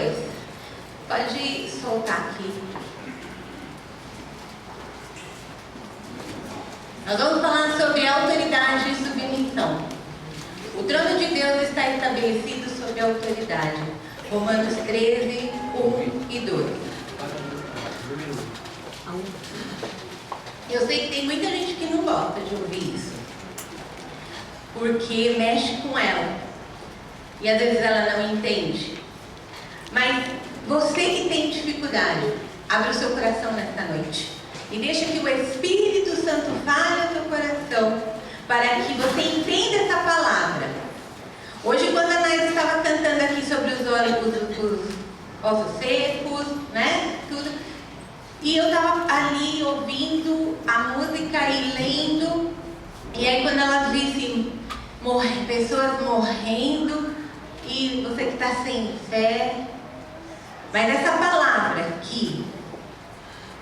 2. Pode soltar aqui. Nós vamos falar sobre autoridade e submissão. O trono de Deus está estabelecido sobre a autoridade. Romanos 13, 1 e 2. Eu sei que tem muita gente que não gosta de ouvir isso, porque mexe com ela. E às vezes ela não entende. Mas você que tem dificuldade, abre o seu coração nesta noite. E deixa que o Espírito Santo fale ao teu coração, para que você entenda essa palavra. Hoje, quando a Nais estava cantando aqui sobre os ossos secos, né? Tudo. E eu estava ali ouvindo a música e lendo. E aí quando ela disse pessoas morrendo, e você que está sem fé. Mas essa palavra aqui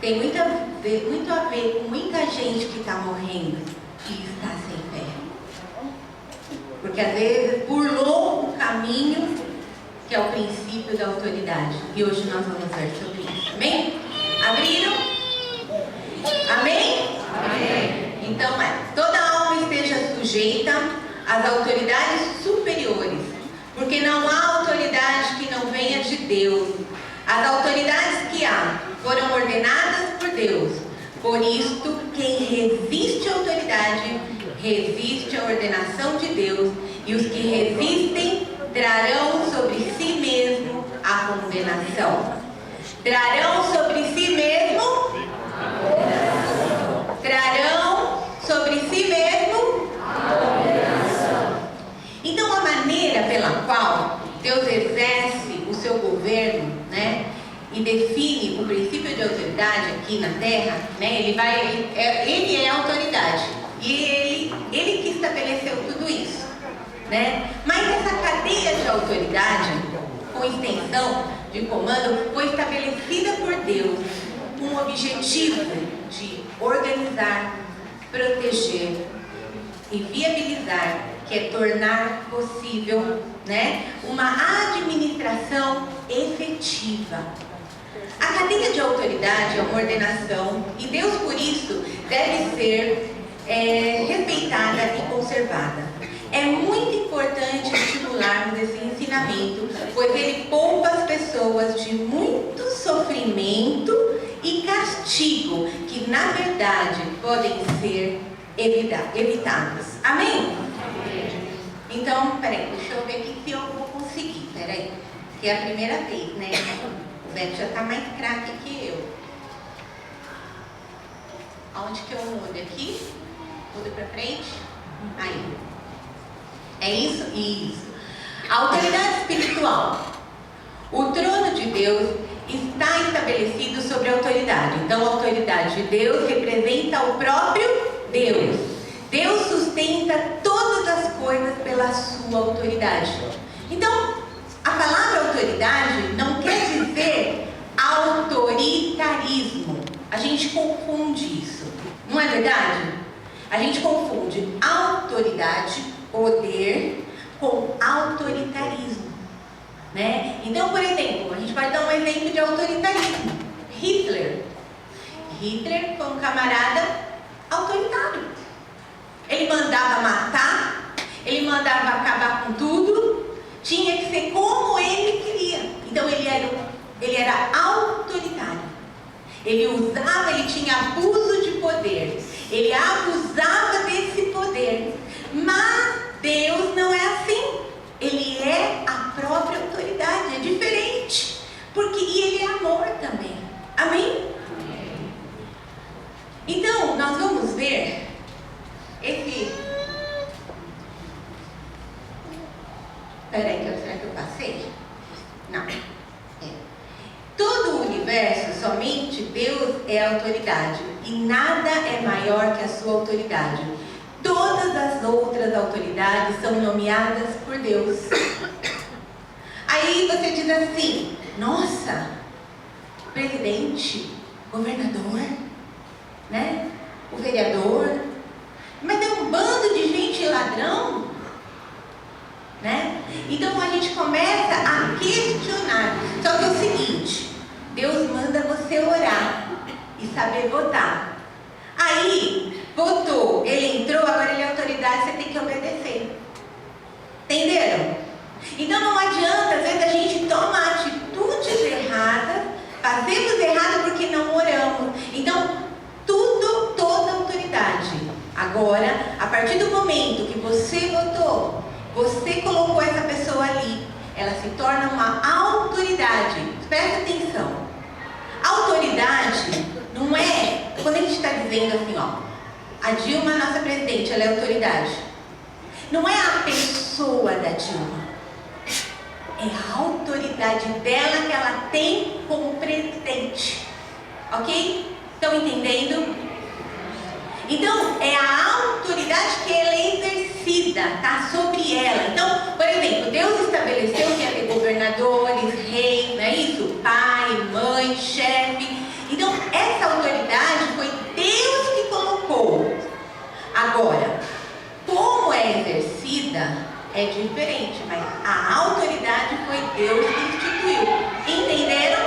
tem muito a ver com muita gente que está morrendo e está sem fé. Porque às vezes burlou o caminho que é o princípio da autoridade. E hoje nós vamos ver sobre isso. Amém? Abriram? Amém? Amém. Então toda alma esteja sujeita às autoridades superiores, porque não há autoridade que não venha de Deus. As autoridades que há foram ordenadas por Deus. Por isto, quem resiste à autoridade, resiste à ordenação de Deus, e os que resistem trarão sobre si mesmo a condenação. Trarão sobre si mesmo a condenação. Trarão sobre si mesmo a condenação. Então, a maneira pela qual Deus exerce o seu governo, né, e define o princípio de autoridade aqui na terra, né, ele é a autoridade, e ele que estabeleceu tudo isso, né? Mas essa cadeia de autoridade, com extensão de comando, foi estabelecida por Deus com o objetivo de organizar, proteger e viabilizar, que é tornar possível, né, uma administração efetiva. A cadeia de autoridade é uma ordenação, e Deus, por isso, deve ser respeitada e conservada. É muito importante estimularmos esse ensinamento, pois ele poupa as pessoas de muito sofrimento e castigo, que na verdade podem ser evitados. Amém? Então, peraí, deixa eu ver aqui se eu vou conseguir. Peraí, que é a primeira vez, né? O Beto já está mais craque que eu. Aonde que eu mudo? Aqui? Mudo para frente? Aí. É isso? Isso. A autoridade espiritual. O trono de Deus está estabelecido sobre a autoridade. Então, a autoridade de Deus representa o próprio Deus. Deus sustenta todas as coisas pela sua autoridade. Então, a palavra autoridade não quer dizer autoritarismo. A gente confunde isso. Não é verdade? A gente confunde autoridade, poder, com autoritarismo, né? Então, por exemplo, a gente vai dar um exemplo de autoritarismo. Hitler foi um camarada autoritário. Ele mandava matar, ele mandava acabar com tudo, tinha que ser como ele queria. Então ele era autoritário. Ele tinha abuso de poder, ele abusava desse poder. Mas Deus não é assim. Ele é a própria autoridade, é diferente. E ele é amor também. Amém? Então, nós vamos ver Peraí, será que eu passei? Não. Todo o universo, somente Deus é a autoridade. E nada é maior que a sua autoridade. Todas as outras autoridades são nomeadas por Deus. Aí você diz assim: nossa, presidente, governador, né? O vereador. Mas é um bando de gente ladrão, né? Então a gente começa a questionar. Só que você orar e saber votar. Aí, votou, ele entrou, agora ele é autoridade, você tem que obedecer. Entenderam? Então não adianta, às vezes a gente toma atitudes erradas, fazemos errado porque não oramos. Então, toda autoridade. Agora, a partir do momento que você votou, você colocou essa pessoa ali, ela se torna uma autoridade. Presta atenção. Autoridade não é, quando a gente está dizendo assim, ó, a Dilma, nossa presidente, ela é autoridade. Não é a pessoa da Dilma. É a autoridade dela que ela tem como presidente. Ok? Estão entendendo? Então, é a autoridade que ela é exercida, está sobre ela. Então, por exemplo, Deus estabeleceu que ia ter governadores, reis, não é isso? Pai, mãe, chefe. Então, essa autoridade foi Deus que colocou. Agora, como é exercida, é diferente, mas a autoridade foi Deus que instituiu. Entenderam?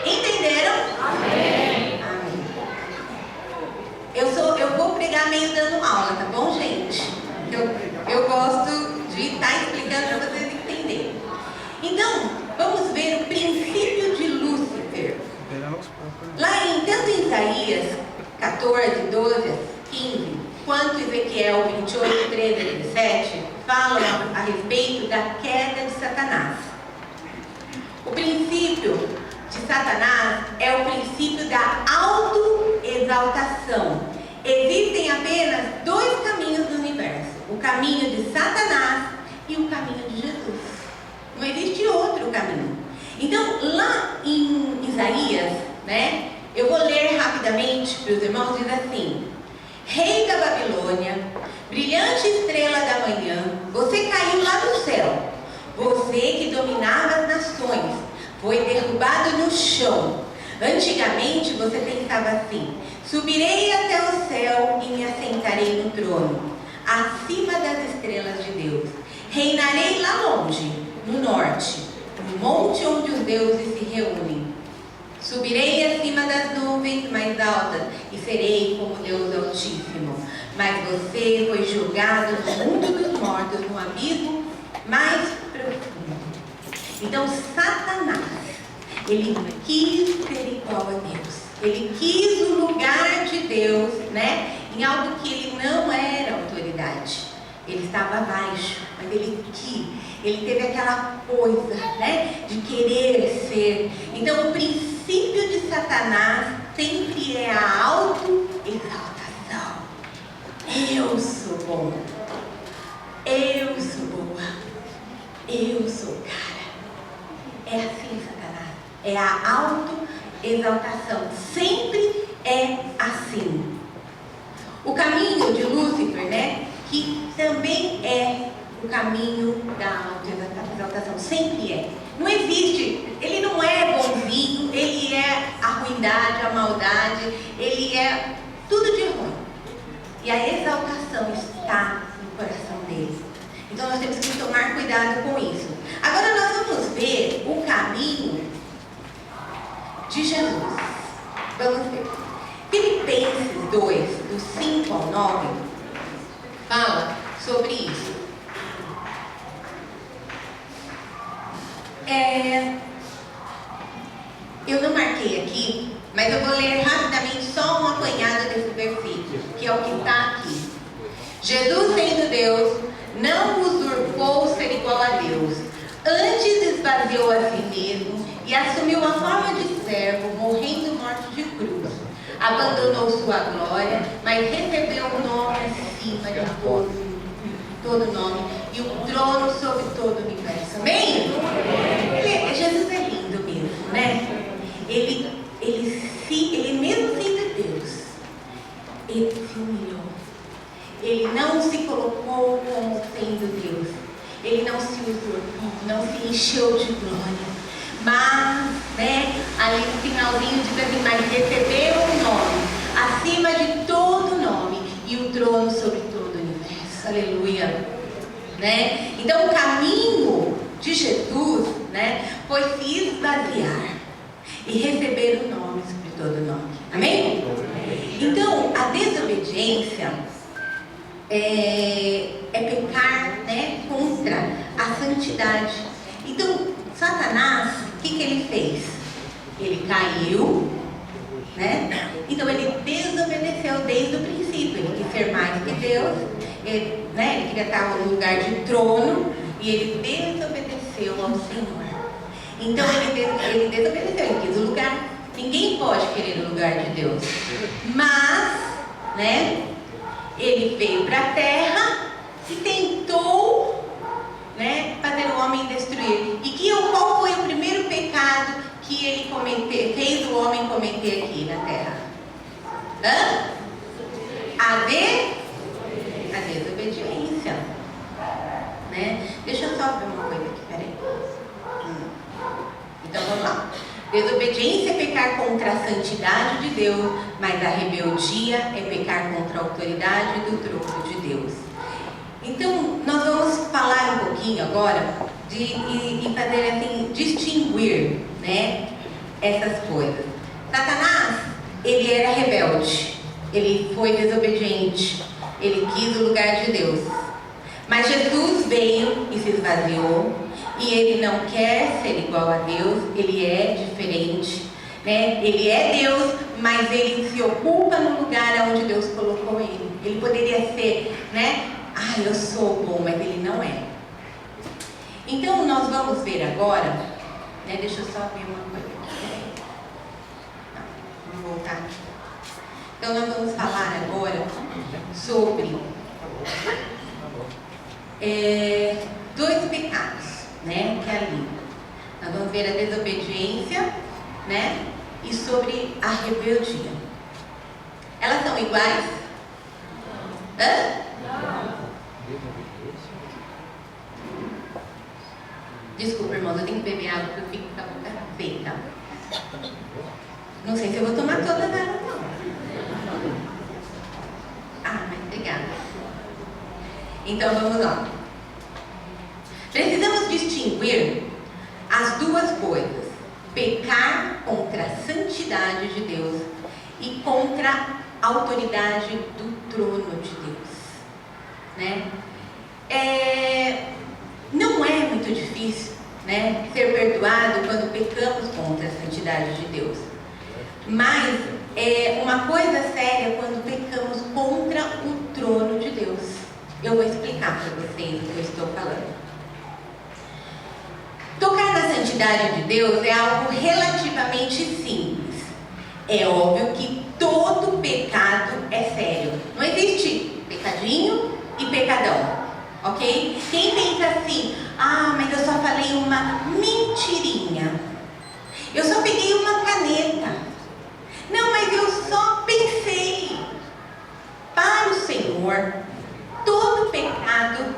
Entenderam? Amém. Amém. Eu vou pregar meio dando aula, tá bom, gente? Eu gosto de estar explicando para vocês entenderem. Então, vamos ver o princípio de Lúcifer. Lá em tanto em Isaías 14, 12, 15, quanto Ezequiel 28, 13 e 17, falam a respeito da queda de Satanás. O princípio de Satanás é o princípio da autoexaltação. Existem apenas dois caminhos no universo: o caminho de Satanás e o caminho de Jesus. Não existe outro caminho. Então, lá em Isaías, né, eu vou ler rapidamente para os irmãos, diz assim: Rei da Babilônia, brilhante estrela da manhã, você caiu lá do céu. Você que dominava as nações, foi derrubado no chão. Antigamente você pensava assim: subirei até o céu e me assentarei no trono, acima das estrelas de Deus. Reinarei lá longe, no norte, no monte onde os deuses se reúnem. Subirei acima das nuvens mais altas e serei como Deus Altíssimo. Mas você foi jogado no mundo dos mortos, no abismo mais profundo. Então Satanás, ele quis ser igual a Deus. Ele quis o lugar de Deus, né, em algo que ele não era autoridade. Ele estava abaixo, mas ele quis. Ele teve aquela coisa, né, de querer ser. Então o princípio de Satanás sempre é a autoexaltação. Eu sou bom. Eu sou boa. Eu sou cara. É assim, Satanás. É a autoexaltação. Sempre é assim. O caminho de Lúcifer, né, que também é o caminho da autoexaltação. Sempre é. Não existe. Ele não é bonzinho. Ele é a ruindade, a maldade. Ele é tudo de ruim. E a exaltação está no coração dele. Então nós temos que tomar cuidado com isso. Agora nós vamos ver o caminho de Jesus. Vamos ver. Filipenses 2, do 5 ao 9, fala sobre isso. Eu não marquei aqui, mas eu vou ler rapidamente só um apanhado desse versículo, que é o que está aqui. Jesus, sendo Deus, não usurpou ser igual a Deus. Antes esvaziou a si mesmo e assumiu a forma de servo, morrendo morte de cruz. Abandonou sua glória, mas recebeu um nome acima de todo nome e um trono sobre todo o universo. Amém? Jesus é lindo mesmo, né? Ele mesmo sendo Deus, ele se humilhou. Ele não se colocou como sendo Deus. Ele não se usurpou, não se encheu de glória. Mas, né, ali no finalzinho diz assim: mas recebeu um nome acima de todo nome e o trono sobre todo o universo. Aleluia, né? Então o caminho de Jesus, né, foi se esvaziar. e receber o nome sobre todo nome. Amém? Então, a desobediência é pecar, né, contra a santidade. Então, Satanás, o que ele fez? Ele caiu, né? Então ele desobedeceu desde o princípio. Ele quis ser mais que Deus, ele queria estar no lugar de trono, e ele desobedeceu ao Senhor. Então ele desobedeceu, ele quis o lugar. Ninguém pode querer o lugar de Deus. Mas, né, ele veio para a terra e tentou, né, fazer o homem destruir. E qual foi o primeiro pecado que ele fez o homem cometer aqui na terra? A desobediência, né? Deixa eu só ver uma coisa aqui, peraí. Então vamos lá. Desobediência é pecar contra a santidade de Deus, mas a rebeldia é pecar contra a autoridade do trono de Deus. Então nós vamos falar um pouquinho agora e fazer assim, distinguir, né, essas coisas. Satanás, ele era rebelde, ele foi desobediente, ele quis o lugar de Deus. Mas Jesus veio e se esvaziou, e ele não quer ser igual a Deus, ele é diferente, né? Ele é Deus, mas ele se ocupa no lugar onde Deus colocou ele. Ele poderia ser, né? Eu sou bom, mas ele não é. Então nós vamos ver agora, né? Deixa eu só ver uma coisa aqui. Vamos voltar aqui. Então nós vamos falar agora sobre dois pecados, né? Que é ali. Nós vamos ver a desobediência, né? E sobre a rebeldia. Elas são iguais? Desculpa, irmãos, eu tenho que beber água porque eu fico com a boca seca. Não sei se eu vou tomar toda a água, não. Mas obrigada. Então vamos lá. Precisamos distinguir as duas coisas: pecar contra a santidade de Deus e contra a autoridade do trono de Deus, né? Não é muito difícil, né, ser perdoado quando pecamos contra a santidade de Deus. Mas é uma coisa séria quando pecamos contra o trono de Deus. Eu vou explicar para vocês o que eu estou falando. Tocar na santidade de Deus é algo relativamente simples. É óbvio que todo pecado é sério. Não existe pecadinho e pecadão, ok? Quem pensa assim, mas eu só falei uma mentirinha, eu só peguei uma caneta, não, mas eu só pensei. Para o Senhor, todo pecado,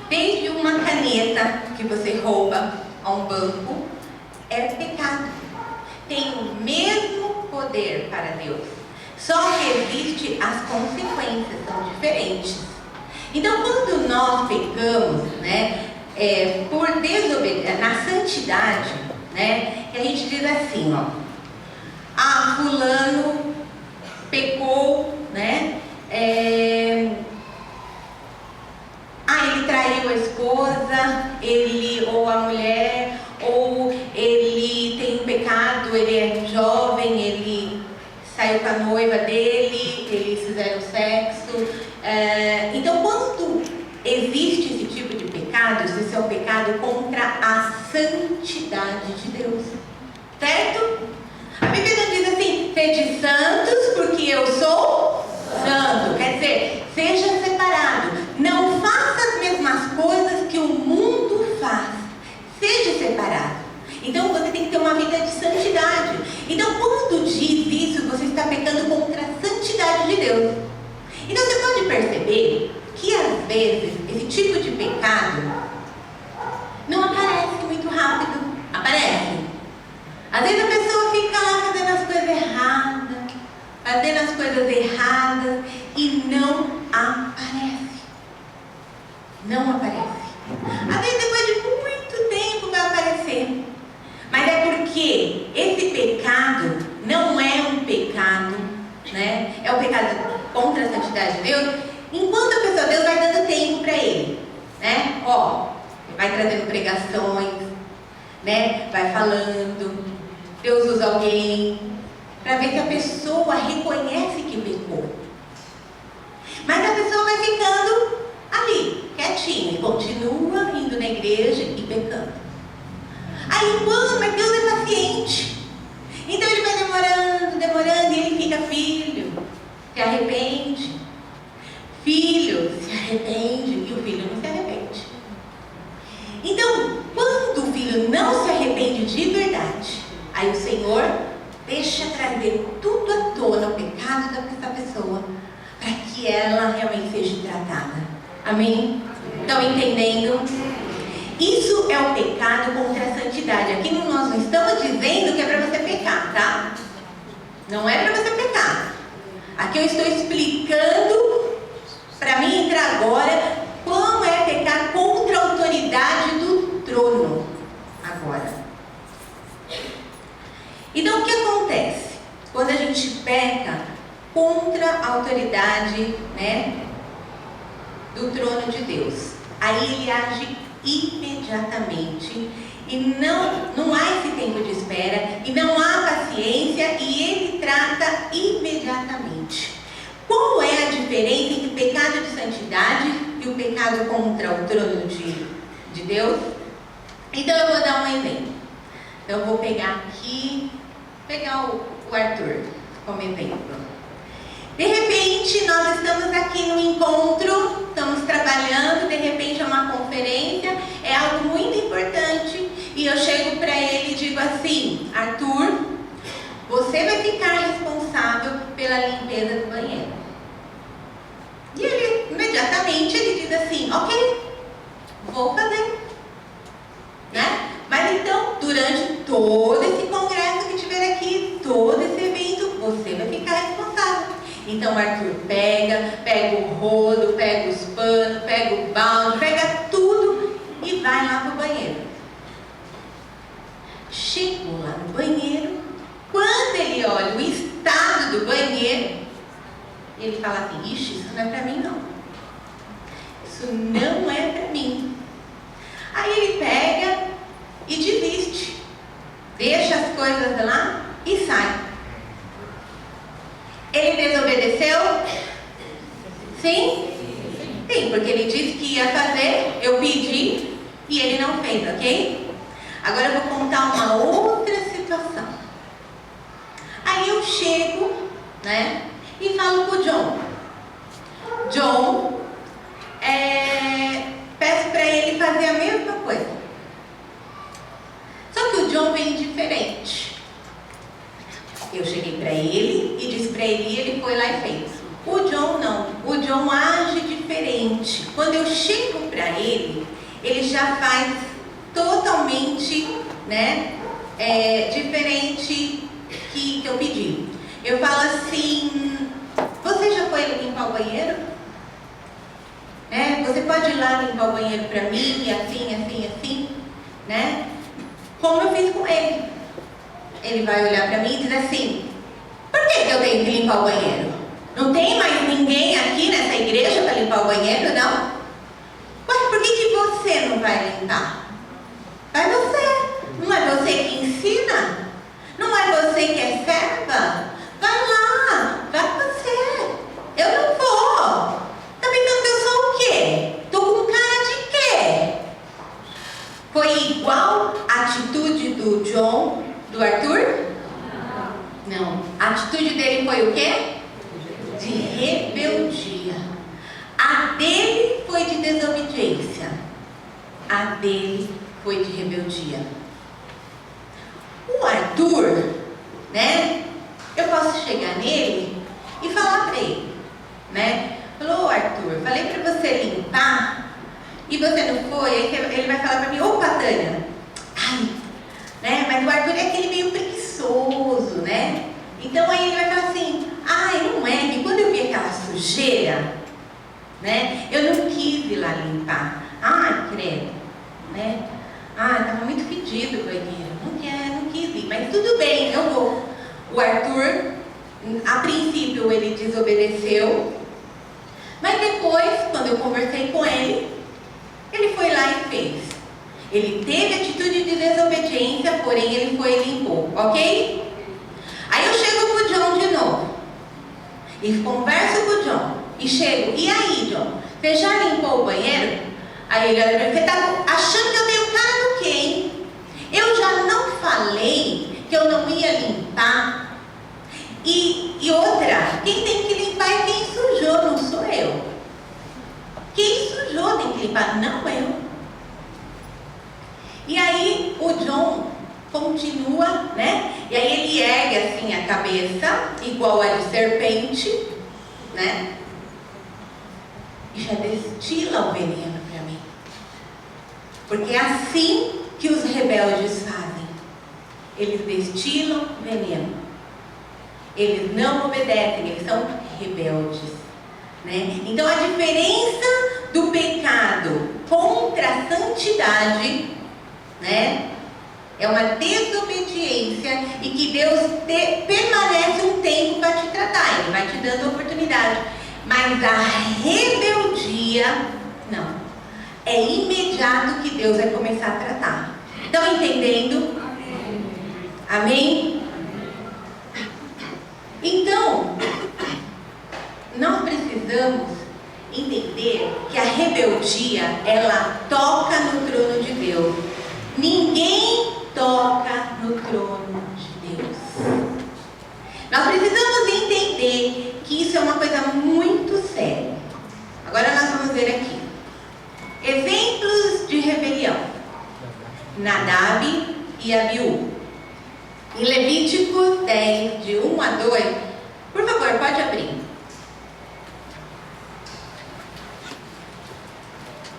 desde uma caneta que você rouba a um banco, é pecado. Tem o mesmo poder para Deus, só que existe as consequências, são diferentes. Então, quando nós pecamos, né, por desobediência, na santidade, né, que a gente diz assim, fulano pecou, né, ele traiu a esposa, ou a mulher, ou ele tem um pecado, ele é jovem, ele saiu com a noiva dele, eles fizeram sexo. Então, quando existe esse tipo de pecado, esse é um pecado contra a santidade de Deus, certo? A Bíblia não diz assim, sede santos porque eu sou santo. Quer dizer, seja separado, não faça as mesmas coisas que o mundo faz, seja separado. Então você tem que ter uma vida de santidade. Então quando diz isso, você está pecando contra a santidade de Deus. Então você pode perceber que às vezes esse tipo de pecado não aparece muito rápido. Aparece. Às vezes a pessoa fica lá fazendo as coisas erradas e não aparece. Não aparece. Às vezes depois de muito tempo vai aparecer. Mas é porque esse pecado né? É o pecado contra a santidade de Deus. Enquanto a pessoa, Deus vai dando tempo para ele, né? Ó, vai trazendo pregações, né? Vai falando. Deus usa alguém para ver se a pessoa reconhece que pecou. Mas a pessoa vai ficando ali, quietinha, e continua indo na igreja e pecando. Aí, mas Deus é paciente. Então ele vai demorando, e ele fica: filho, se arrepende. Filho, se arrepende. E o filho não se arrepende. Então, quando o filho não se arrepende de verdade, aí o Senhor deixa trazer tudo à tona, o pecado dessa pessoa, para que ela realmente seja tratada. Amém? Estão entendendo? Isso é o pecado contra a santidade. Aqui nós não estamos dizendo que é para você pecar, tá? Não é para você pecar. Aqui eu estou explicando, para mim entrar agora, como é pecar contra a autoridade do trono. Agora. Então o que acontece? Quando a gente peca contra a autoridade, né, do trono de Deus, aí ele age imediatamente e não há esse tempo de espera e não há paciência, e ele trata imediatamente. Qual é a diferença entre o pecado de santidade e o pecado contra o trono de Deus? Então eu vou dar um exemplo. Então eu vou pegar o Arthur como exemplo. De repente, nós estamos aqui no encontro, estamos trabalhando, de repente é uma conferência, é algo muito importante, e eu chego para ele e digo assim: Arthur, você vai ficar responsável pela limpeza do banheiro. E ele, imediatamente, ele diz assim: ok, vou fazer. Né? Mas então, durante todo esse congresso que tiver aqui, todo esse evento, você vai ficar responsável. Então o Arthur pega o rodo, pega os panos, pega o balde, pega tudo e vai lá pro banheiro. Chegou lá no banheiro, quando ele olha o estado do banheiro, ele fala assim: ixi, isso não é pra mim não. Isso não é pra mim. Aí ele pega e desiste, deixa as coisas lá e sai. Ele desobedeceu? Sim? Sim, porque ele disse que ia fazer, eu pedi e ele não fez, ok? Agora eu vou contar uma outra situação. Aí eu chego, né, e falo pro John: John, peço para ele fazer a mesma coisa. Só que o John vem diferente. Eu cheguei para ele e disse para ele, e ele foi lá e fez. O John não. O John age diferente. Quando eu chego para ele já faz totalmente, né, diferente que eu pedi. Eu falo assim: você já foi limpar o banheiro? Você pode ir lá limpar o banheiro para mim, assim, né? Como eu fiz com ele. Ele vai olhar para mim e diz assim: por que eu tenho que limpar o banheiro? Não tem mais ninguém aqui nessa igreja para limpar o banheiro, não? Mas por que você não vai limpar? Vai você. Não é você que ensina? Não é você que é serva? Vai lá, vai você. Eu não vou. Tá pensando que eu sou o quê? Tô com cara de quê? Foi igual a atitude do John, do Arthur? Não. A atitude dele foi o quê? De rebeldia. A dele foi de desobediência. A dele foi de rebeldia. O Arthur, né? Eu posso chegar nele e falar para ele, né? Falou: Arthur, falei para você limpar e você não foi. Aí ele vai falar para mim: opa, Tânia, ai, né? Mas o Arthur é aquele meio preguiçoso, né? Então aí ele vai falar assim: ai, não é que quando eu vi aquela sujeira, né? Eu não quis ir lá limpar. Ai, credo, né? Ah, estava muito fedido o banheiro. Não quis ir, mas tudo bem, eu vou. O Arthur A princípio ele desobedeceu, mas depois, quando eu conversei com ele, ele foi lá e fez. Ele teve atitude de desobediência, porém ele foi e limpou, ok? Aí eu chego pro John de novo e converso com o John e chego, e aí, John, você já limpou o banheiro? Aí ele olha pra mim, você tá achando que eu tenho cara do quê, hein? Eu já não falei que eu não ia limpar. E outra, quem tem que limpar é quem sujou, não sou eu. Quem sujou tem que limpar, não eu. E aí o John continua, né? E aí ele ergue assim a cabeça, igual a de serpente, né? E já destila o veneno para mim. Porque é assim que os rebeldes fazem. Eles destilam veneno. Eles não obedecem, eles são rebeldes, né? Então a diferença do pecado contra a santidade, né, é uma desobediência, e que Deus permanece um tempo para te tratar, Ele vai te dando oportunidade. Mas a rebeldia, não. É imediato que Deus vai começar a tratar. Estão entendendo? Amém? Então, nós precisamos entender que a rebeldia, ela toca no trono de Deus. Ninguém toca no trono de Deus. Nós precisamos entender que isso é uma coisa muito séria. Agora nós vamos ver aqui exemplos de rebelião. Nadab e Abiú. Em Levítico 10, de 1 a 2, por favor, pode abrir.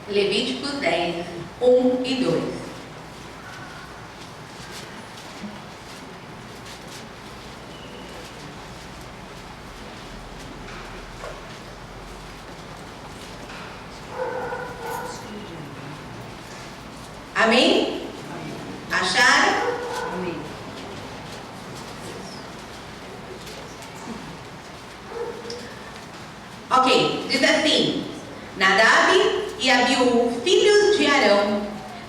Levítico 10, 1 e 2. Amém? Acharam? Amém. Ok, diz assim: Nadab e Abiú, filhos de Arão,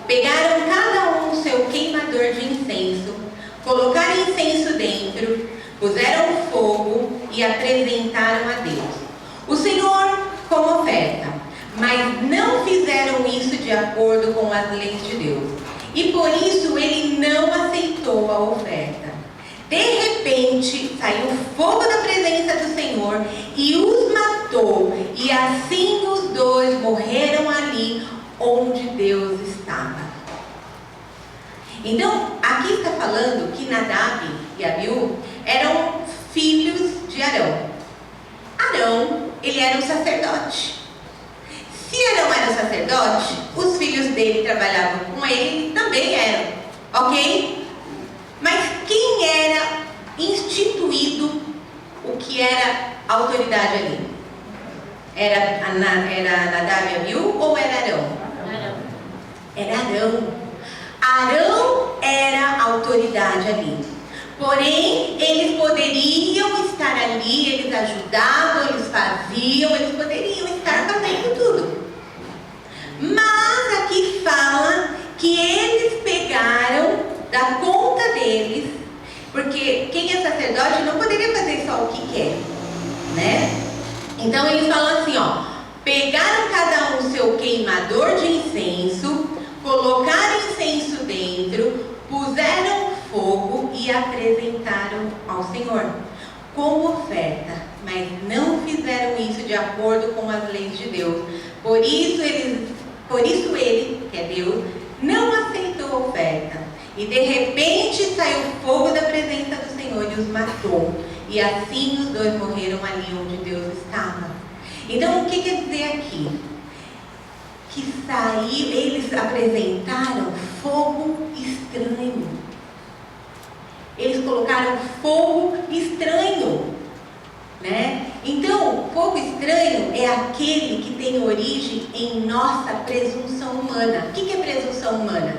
pegaram cada um seu queimador de incenso, colocaram incenso dentro, puseram fogo e apresentaram a Deus o Senhor como oferta, mas não fizeram isso de acordo com as leis de Deus, e por isso ele não aceitou a oferta. De repente saiu fogo da presença do Senhor e os matou, e assim os dois morreram ali onde Deus estava. Então, aqui está falando que Nadab e Abiú eram filhos de Arão. Arão, ele era um sacerdote. Se Arão era um sacerdote, os filhos dele trabalhavam com ele, também eram, ok? Mas quem era instituído, o que era a autoridade ali? Era Nadab e Abiú ou era Arão? Arão. Era Arão. Arão era a autoridade ali. Porém, eles poderiam estar ali, eles ajudavam, eles faziam, eles poderiam estar fazendo tudo. Mas aqui fala que eles pegaram da conta deles, porque quem é sacerdote não poderia fazer só o que quer, né? Então eles falam assim, ó: pegaram cada um seu queimador de incenso, colocaram incenso dentro, puseram fogo e apresentaram ao Senhor como oferta, mas não fizeram isso de acordo com as leis de Deus. Por isso ele, que é Deus, não aceitou a oferta. E de repente saiu fogo da presença do Senhor e os matou. E assim os dois morreram ali onde Deus estava. Então, o que quer dizer aqui? Que eles apresentaram fogo estranho. Eles colocaram fogo estranho, né? Então, fogo estranho é aquele que tem origem em nossa presunção humana. O que é presunção humana?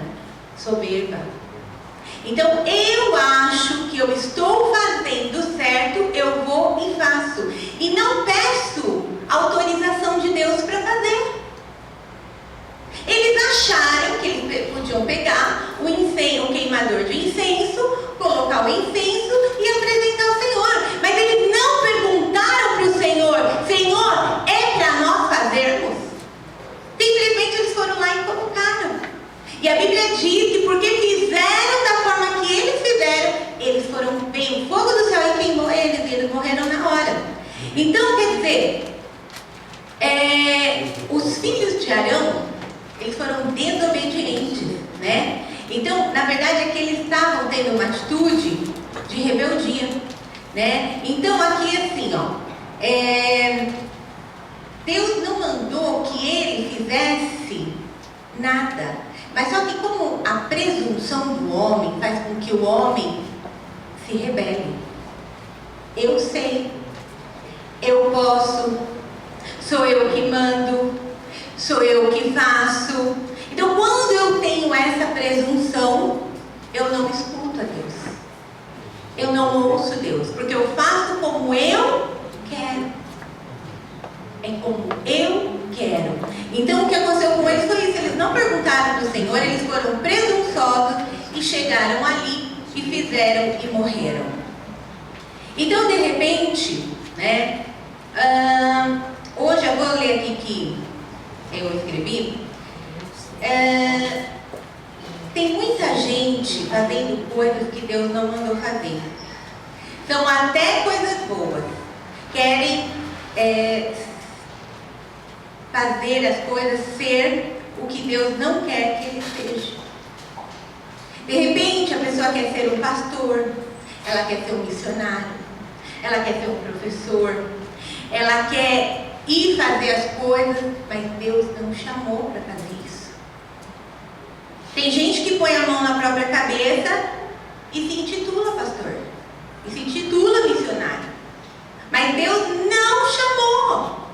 Soberba. Então, eu acho que que eu estou fazendo certo, eu vou e faço. E não peço autorização de Deus para fazer. Eles acharam que eles podiam pegar o incenso, o queimador de incenso, colocar o incenso e apresentar ao Senhor. Mas eles não perguntaram para o Senhor: Senhor, é para nós fazermos? Simplesmente eles foram lá e colocaram. E a Bíblia diz que porque fizeram da forma que eles fizeram, eles foram, veio o fogo do céu e queimou eles, e eles morreram na hora. Então, quer dizer, os filhos de Arão, eles foram desobedientes, né? Então, na verdade, é que eles estavam tendo uma atitude de rebeldia, né? Então, aqui assim, ó, Deus não mandou que ele fizesse nada. Mas só que como a presunção do homem faz com que o homem se rebele. Eu sei, eu posso, sou eu que mando, sou eu que faço. Então, quando eu tenho essa presunção, eu não escuto a Deus. Eu não ouço Deus, porque eu faço como eu quero. É como eu quero. Então, o que aconteceu com eles foi isso. Eles não perguntaram para o Senhor, eles foram presunçosos e chegaram ali e fizeram e morreram. Então, de repente, né? Hoje eu vou ler aqui que eu escrevi. Tem muita gente fazendo coisas que Deus não mandou fazer. São até coisas boas. Querem fazer as coisas ser o que Deus não quer que ele seja. De repente, a pessoa quer ser um pastor, ela quer ser um missionário, ela quer ser um professor, ela quer ir fazer as coisas, mas Deus não chamou para fazer isso. Tem gente que põe a mão na própria cabeça e se intitula pastor, e se intitula missionário, mas Deus não chamou.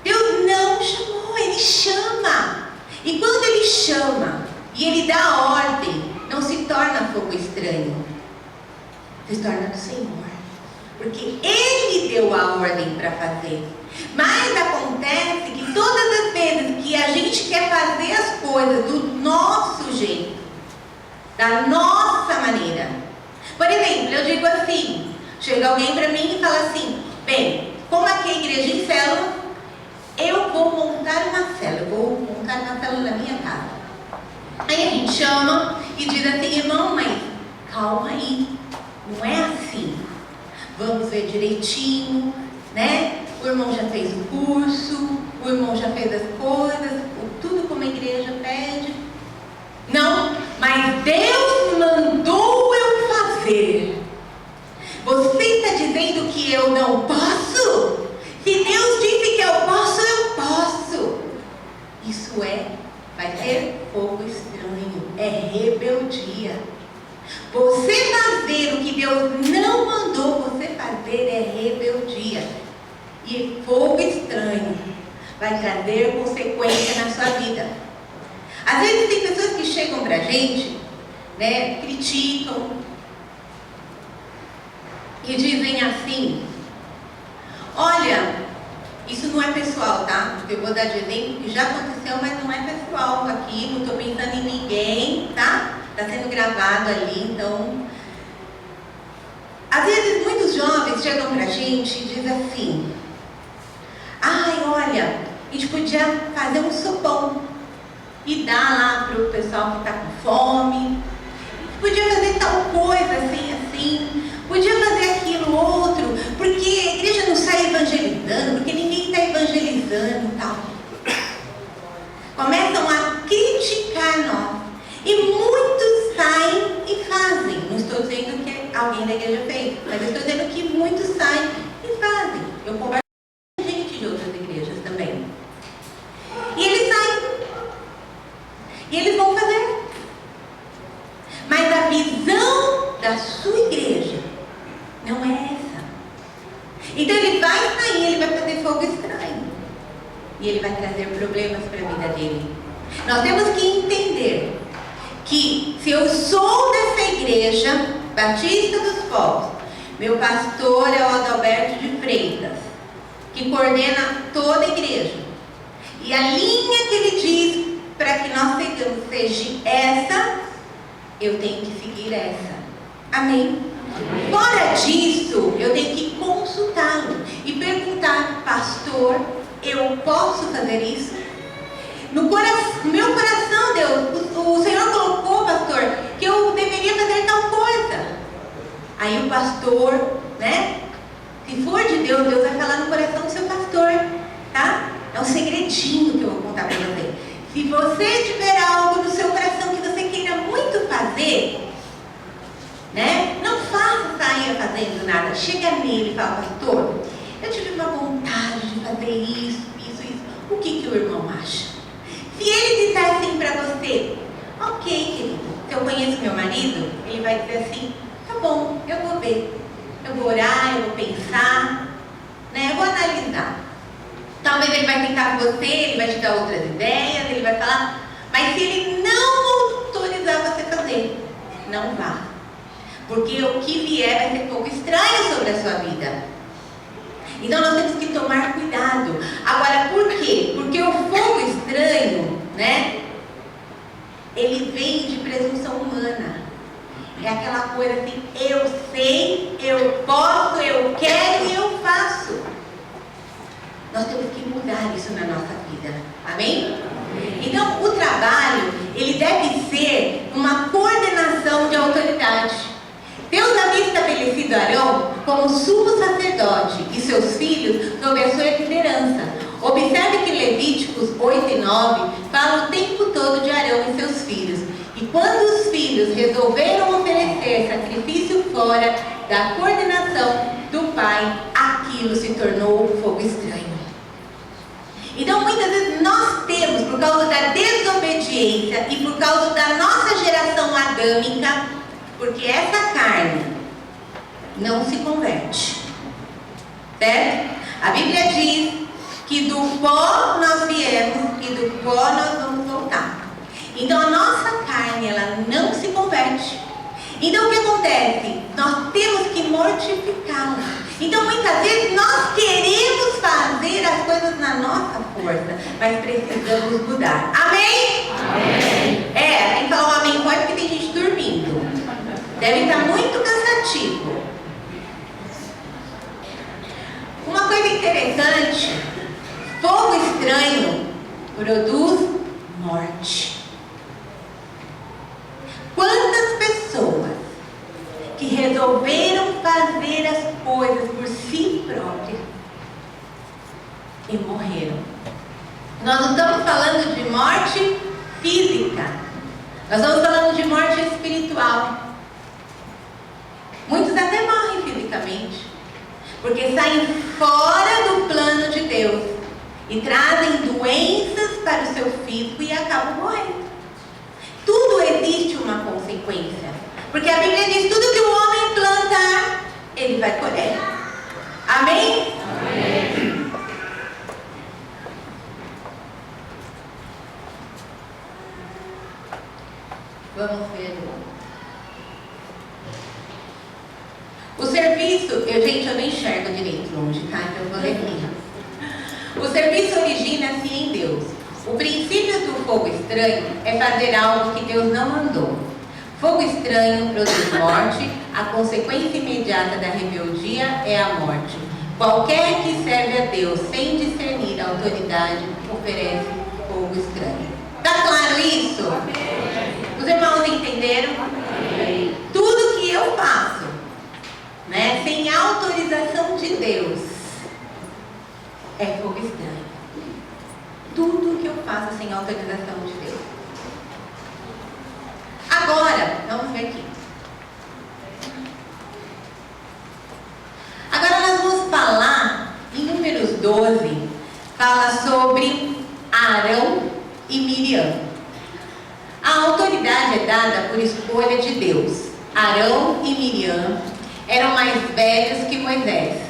Deus não chamou, Ele chama. E quando Ele chama e Ele dá ordem, não se torna fogo estranho, se torna do Senhor, porque Ele deu a ordem para fazer. Mas acontece que todas as vezes que a gente quer fazer as coisas do nosso jeito, da nossa maneira. Por exemplo, eu digo assim, chega alguém para mim e fala assim: bem, como aqui é a igreja em célula, eu vou montar uma célula na minha casa. Aí a gente chama e diz assim: irmão, mas calma aí, não é assim. Vamos ver direitinho, né? O irmão já fez o curso, o irmão já fez as coisas, tudo como a igreja pede. Não, mas Deus mandou eu fazer. Você está dizendo que eu não posso? Se Deus disse que eu posso, eu posso. Isso vai ser fogo estranho, é rebeldia. Você fazer o que Deus não mandou você fazer é rebeldia. E fogo estranho vai trazer consequência na sua vida. Às vezes tem pessoas que chegam pra gente, né, criticam e dizem assim: olha, isso não é pessoal, tá? Eu vou dar de exemplo que já aconteceu, mas não é pessoal aqui, não estou pensando em ninguém, tá? Está sendo gravado ali, então... Às vezes muitos jovens chegam pra gente e dizem assim: ai, olha, a gente podia fazer um sopão e dar lá pro pessoal que está com fome, podia fazer tal coisa assim, podia fazer aquilo outro, porque a igreja não sai evangelizando, porque ninguém está evangelizando e tal. Começam a criticar nós. E muitos saem e fazem. Não estou dizendo que alguém da igreja fez, mas eu estou dizendo que muitos saem e fazem. Eu converso com gente de outras igrejas também. E eles saem. E eles vão fazer. Mas a visão da sua igreja não é essa. Então ele vai sair, ele vai fazer fogo estranho. E ele vai trazer problemas para a vida dele. Nós temos que entender que se eu sou dessa igreja, Batista dos Povos. Meu pastor é o Adalberto de Freitas, que coordena toda a igreja. E a linha que ele diz para que nós sigamos seja essa, eu tenho que seguir essa. Amém? Fora disso, eu tenho que consultá-lo e perguntar: pastor, eu posso fazer isso? No meu coração, Deus, o Senhor colocou, pastor, que eu deveria fazer tal coisa. Aí o pastor, né? Se for de Deus, Deus vai falar no coração do seu pastor, tá? É um segredinho que eu vou contar para você. Se você tiver algo no seu coração que você queira muito fazer, né? Não faça sair fazendo nada. Chega nele e fala: pastor, eu tive uma vontade de fazer isso. O que o irmão acha? Se ele disser assim para você: ok, querido, se eu conheço meu marido, ele vai dizer assim: tá bom, eu vou ver. Eu vou orar, eu vou pensar, né? Eu vou analisar. Talvez ele vai ficar com você, ele vai te dar outras ideias, ele vai falar. Mas se ele não autorizar você a fazer, não vá. Porque o que vier vai ser pouco estranho sobre a sua vida. Então nós temos que tomar cuidado. Agora, por quê? Porque o fogo estranho, né? Ele vem de presunção humana. É aquela coisa assim: eu sei, eu posso, eu quero e eu faço. Nós temos que mudar isso na nossa vida. Amém? Então, o trabalho, ele deve ser uma coordenação de autoridade. Deus havia estabelecido Arão como sumo sacerdote e seus filhos sob a sua liderança. Observe que Levíticos 8 e 9 fala o tempo todo de Arão e seus filhos. E quando os filhos resolveram oferecer sacrifício fora da coordenação do pai, aquilo se tornou um fogo estranho. Então, muitas vezes nós temos, por causa da desobediência e por causa da nossa geração adâmica, porque essa carne não se converte, certo? A Bíblia diz que do pó nós viemos e do pó nós vamos voltar. Então a nossa carne, ela não se converte. Então o que acontece? Nós temos que mortificá-la. Então muitas vezes nós queremos fazer as coisas na nossa força, mas precisamos mudar. Amém? Amém. Tem que falar um amém forte porque tem gente dormindo. Deve estar muito cansativo. Uma coisa interessante: fogo estranho produz morte. Quantas pessoas que resolveram fazer as coisas por si próprias e morreram? Nós não estamos falando de morte física, nós estamos falando de morte espiritual. Muitos até morrem fisicamente, porque saem fora do plano de Deus e trazem doenças para o seu físico e acabam morrendo. Tudo existe uma consequência, porque a Bíblia diz: tudo que o homem plantar, ele vai colher. Amém? Amém. Vamos ver. O serviço, gente, eu não enxergo direito longe, tá? Então eu vou ler aqui. O serviço origina-se em Deus. O princípio do fogo estranho é fazer algo que Deus não mandou. Fogo estranho produz morte, a consequência imediata da rebeldia é a morte. Qualquer que serve a Deus sem discernir a autoridade oferece fogo estranho. Tá claro isso? Os irmãos entenderam? Tudo que eu faço, né, sem a autorização de Deus, é fogo estranho. Tudo que eu faço sem a autorização de Deus. Agora, vamos ver aqui. Agora nós vamos falar, em Números 12, fala sobre Arão e Miriam. A autoridade é dada por escolha de Deus. Arão e Miriam eram mais velhos que Moisés.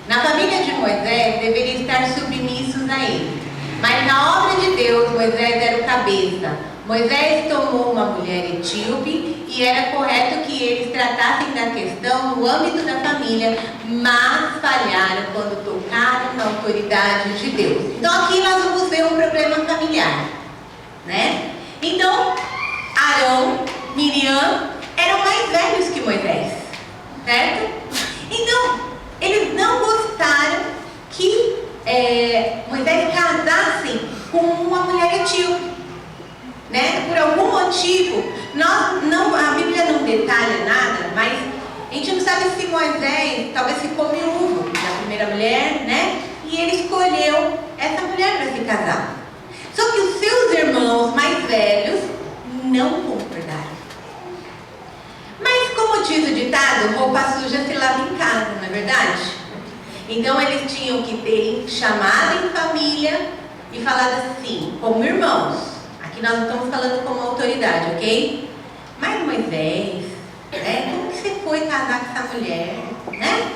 Na família de Moisés deveriam estar submissos a ele. Mas na obra de Deus, Moisés era o cabeça. Moisés tomou uma mulher etíope e era correto que eles tratassem da questão no âmbito da família, mas falharam quando tocaram na autoridade de Deus. Então aqui nós vamos ver um problema familiar, né? Então, Arão, Miriam eram mais velhos que Moisés, certo? Então, eles não gostaram que Moisés casasse com uma mulher etíope. Né? Por algum motivo, a Bíblia não detalha nada, mas a gente não sabe se Moisés talvez ficou viúvo da primeira mulher, né? E ele escolheu essa mulher para se casar. Só que os seus irmãos mais velhos não concordaram. Mas como diz o ditado, roupa suja se lava em casa, não é verdade? Então eles tinham que ter chamado em família e falado assim, como irmãos. Aqui nós não estamos falando como autoridade, ok? Mas Moisés, né? Como que você foi casar com essa mulher, né?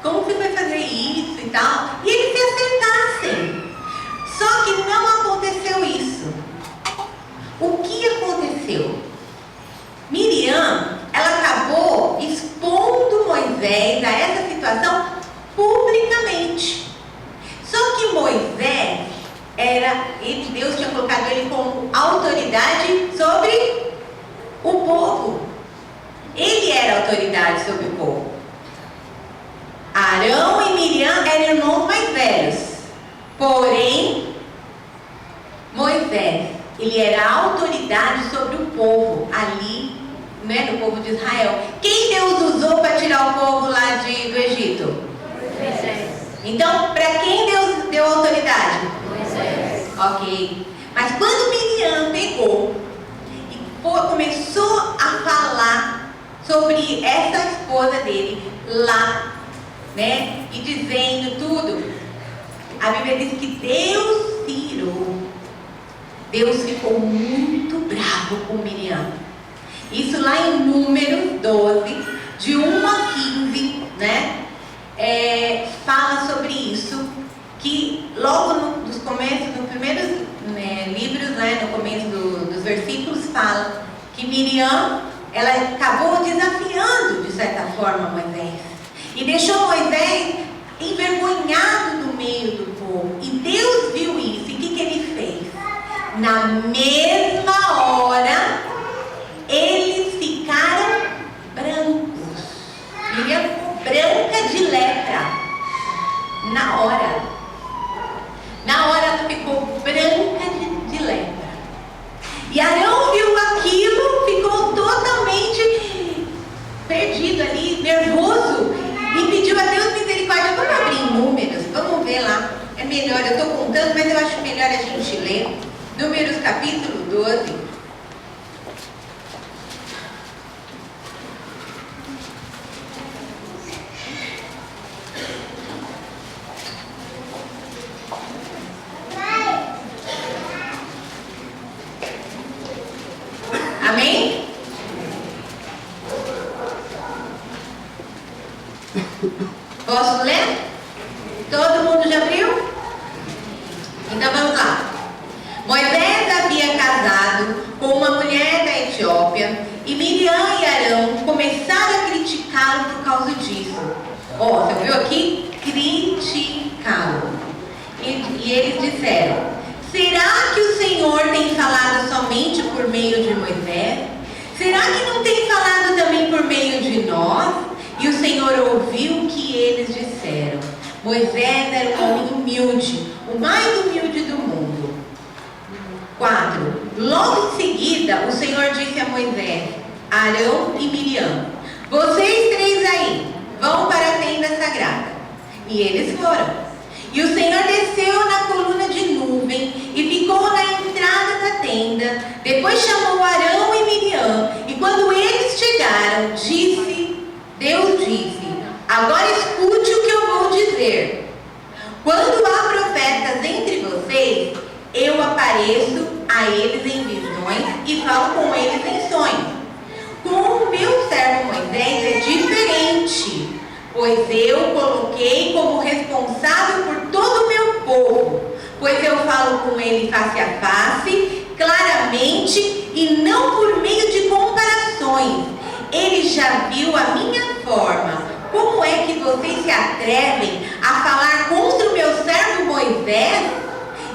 Como que você foi fazer isso e tal? E eles se acertassem. Só que não aconteceu isso. O que aconteceu? Miriam, ela acabou expondo Moisés a essa situação publicamente. Só que Moisés Deus tinha colocado ele como autoridade sobre o povo. Ele era autoridade sobre o povo. Arão e Miriam eram irmãos mais velhos. Porém, Moisés, ele era autoridade sobre o povo ali, né, no povo de Israel. Quem Deus usou para tirar o povo lá do Egito? Moisés. Então, para quem Deus deu autoridade? Moisés. Ok. Mas quando Miriam pegou e começou a falar sobre essa esposa dele lá, né, e dizendo tudo, a Bíblia diz que Deus se irou. Deus ficou muito bravo com Miriam. Isso lá em Números 12, de 1 a 15, né? Fala sobre isso, que logo nos primeiros livros, né, no começo dos versículos, fala que Miriam, ela acabou desafiando, de certa forma, Moisés. E deixou Moisés envergonhado no meio do povo. E Deus viu isso. E o que ele fez? Na mesma hora, eles ficaram brancos. Miriam ficou branca de lepra. Na hora ela ficou branca de lepra. E Arão viu aquilo, ficou totalmente perdido ali, nervoso, e pediu a Deus misericórdia. Vamos abrir em Números, vamos ver lá. É melhor, eu estou contando, mas eu acho melhor a gente ler. Números capítulo 12. Amém? Posso ler? Todo mundo já abriu? Então vamos lá. Moisés havia casado com uma mulher da Etiópia e Miriam e Arão começaram a criticá-lo por causa disso. Você ouviu aqui? Criticá-lo. E eles disseram: será que o Senhor tem falado somente por meio de Moisés? Será que não tem falado também por meio de nós? E o Senhor ouviu o que eles disseram. Moisés era um homem humilde, o mais humilde do mundo. 4. Logo em seguida, o Senhor disse a Moisés, Arão e Miriam: vocês três aí, vão para a tenda sagrada. E eles foram. E o Senhor desceu na coluna de nuvem e ficou na entrada da tenda. Depois chamou Arão e Miriam. E quando eles chegaram, Deus disse: agora escute o que eu vou dizer. Quando há profetas entre vocês, eu apareço a eles em visões e falo com eles em sonhos. Com o meu servo Moisés é diferente, pois eu coloquei como responsável por todo o meu povo, pois eu falo com ele face a face, claramente já viu a minha forma. Como é que vocês se atrevem a falar contra o meu servo Moisés?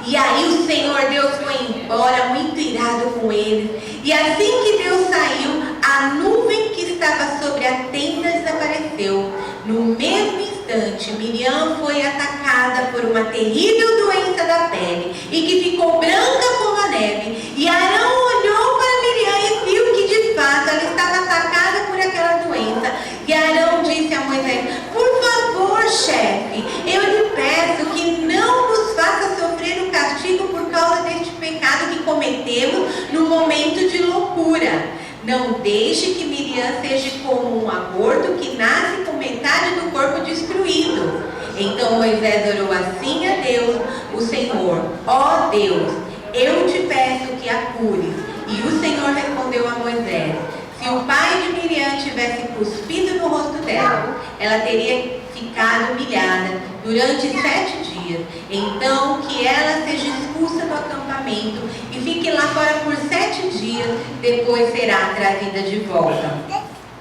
E aí o Senhor Deus foi embora, muito irado com eles. E assim que Deus saiu, a nuvem que estava sobre a tenda desapareceu. No mesmo instante, Miriam foi atacada por uma terrível doença da pele e que ficou branca como a neve. E Arão olhou para Miriam e viu que de fato ela estava atacada por aquela doença. E Arão disse a Moisés: por favor, chefe, eu lhe peço que não nos faça sofrer o castigo por causa deste pecado que cometemos no momento de loucura. Não deixe que Miriam seja como um aborto que nasce com metade do corpo destruído. Então Moisés orou assim a Deus, o Senhor: ó Deus, eu te peço que a cures. E o Senhor respondeu a Moisés: se o pai de Miriam tivesse cuspido no rosto dela, ela teria ficado humilhada durante 7 dias. Então que ela seja expulsa do acampamento e fique lá fora por 7 dias, depois será trazida de volta.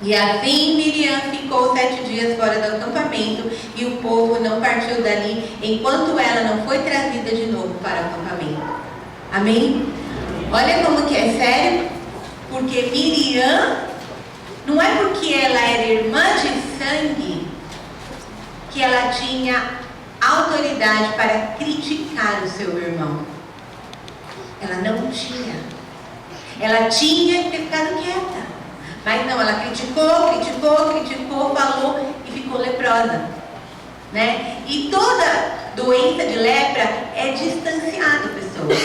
E assim Miriam ficou 7 dias fora do acampamento, e o povo não partiu dali enquanto ela não foi trazida de novo para o acampamento. Amém? Olha como que é sério. Porque Miriam, não é porque ela era irmã de sangue que ela tinha autoridade para criticar o seu irmão. Ela não tinha. Ela tinha que ter ficado quieta. Mas não, ela criticou, falou e ficou leprosa. Né? E toda doença de lepra é distanciada, pessoas.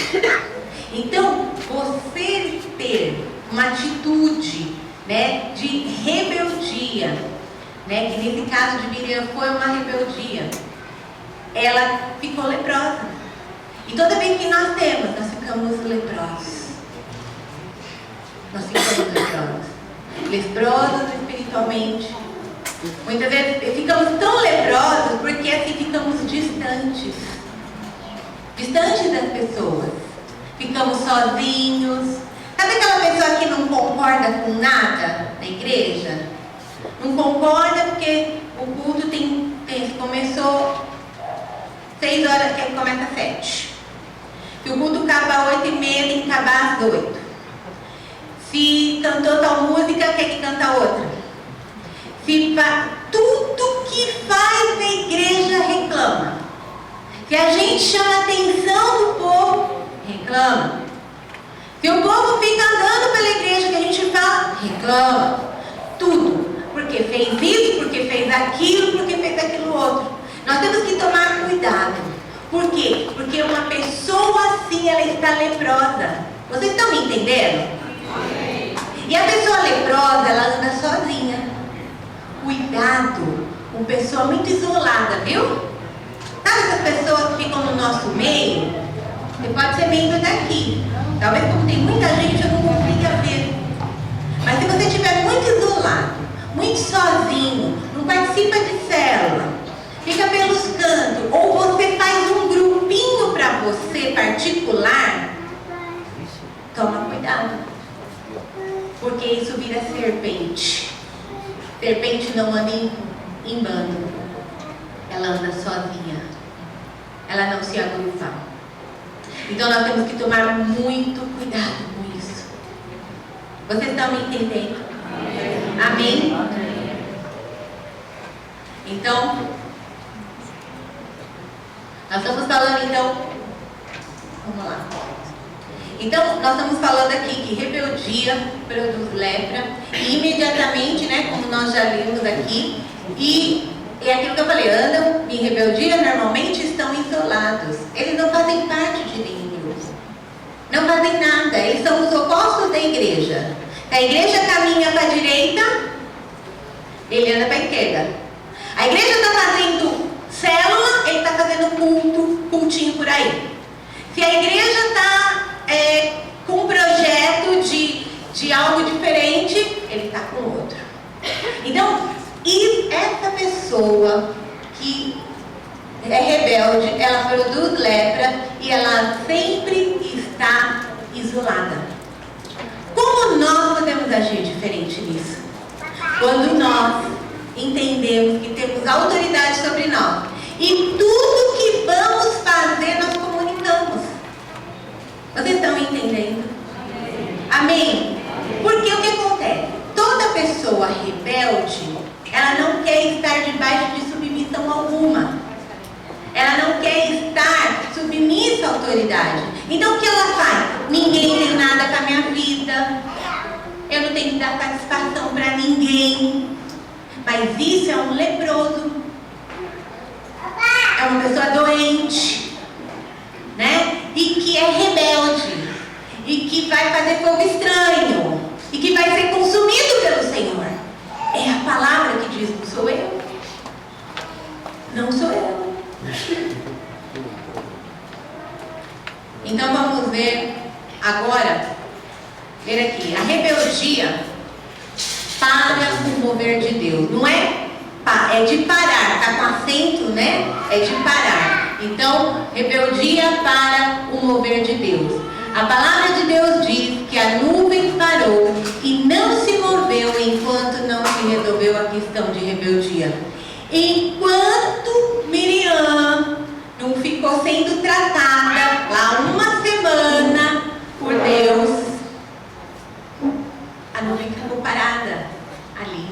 Então, você ter uma atitude, né, de rebeldia, né, que nesse caso de Miriam foi uma rebeldia, ela ficou leprosa. E toda vez que nós temos, nós ficamos leprosos. Nós ficamos leprosos espiritualmente. Muitas vezes ficamos tão leprosos porque assim ficamos distantes das pessoas. Ficamos sozinhos. Sabe aquela pessoa que não concorda com nada na igreja? Não concorda porque o culto começou 6 horas, que começa às 7. Se o culto acaba às 8h30, tem que acabar às 8. Se cantou tal música, quer que canta outra. Tudo que faz na igreja reclama. Se a gente chama a atenção do povo, reclama. Se o povo fica andando pela igreja, que a gente fala, reclama. Tudo. Porque fez isso, porque fez aquilo, porque fez aquilo outro. Nós temos que tomar cuidado. Por quê? Porque uma pessoa assim, ela está leprosa. Vocês estão me entendendo? E a pessoa leprosa, ela anda sozinha. Cuidado. Uma pessoa muito isolada, viu? Sabe essas pessoas que ficam no nosso meio? Você pode ser membro daqui. Talvez como tem muita gente, eu não consiga ver. Mas se você estiver muito isolado, muito sozinho, não participa de célula, fica pelos cantos, ou você faz um grupinho para você particular, toma cuidado. Porque isso vira serpente. Serpente não anda em bando. Ela anda sozinha. Ela não se agrupa. Então nós temos que tomar muito cuidado com isso. Vocês estão me entendendo? Amém? Então, nós estamos falando vamos lá. Então, nós estamos falando aqui que rebeldia produz lepra. E imediatamente, né, como nós já vimos aqui, e é aquilo que eu falei, andam em rebeldia, normalmente estão isolados. Eles não fazem parte de nenhum grupo. Não fazem nada. Eles são os opostos da igreja. Se a igreja caminha para a direita, ele anda para a esquerda. A igreja está fazendo célula, ele está fazendo cultinho por aí. Se a igreja está com um projeto de algo diferente, ele está com outro. Então, e essa pessoa que é rebelde, ela produz lepra e ela sempre está isolada. Como nós podemos agir diferente nisso? Quando nós entendemos que temos autoridade sobre nós e tudo que vamos fazer nós comunicamos. Vocês estão entendendo? Amém? Porque o que acontece? Toda pessoa rebelde, ela não quer estar debaixo de submissão alguma. Ela não quer estar submissa à autoridade. Então o que ela faz? Ninguém tem nada com a minha vida. Eu não tenho que dar satisfação para ninguém. Mas isso é um leproso. É uma pessoa doente, né? E que é rebelde. E que vai fazer fogo estranho. E que vai ser consumido pelo Senhor. É a palavra que diz, não sou eu. Não sou eu. Então vamos ver agora, ver aqui, a rebeldia para o mover de Deus, não é? É de parar, está com acento, né? É de parar. Então, rebeldia para o mover de Deus. A palavra de Deus diz que a nuvem parou e não se moveu enquanto não se resolveu a questão de rebeldia. Enquanto Miriam não ficou sendo tratada lá uma semana por Deus, a nuvem ficou parada ali.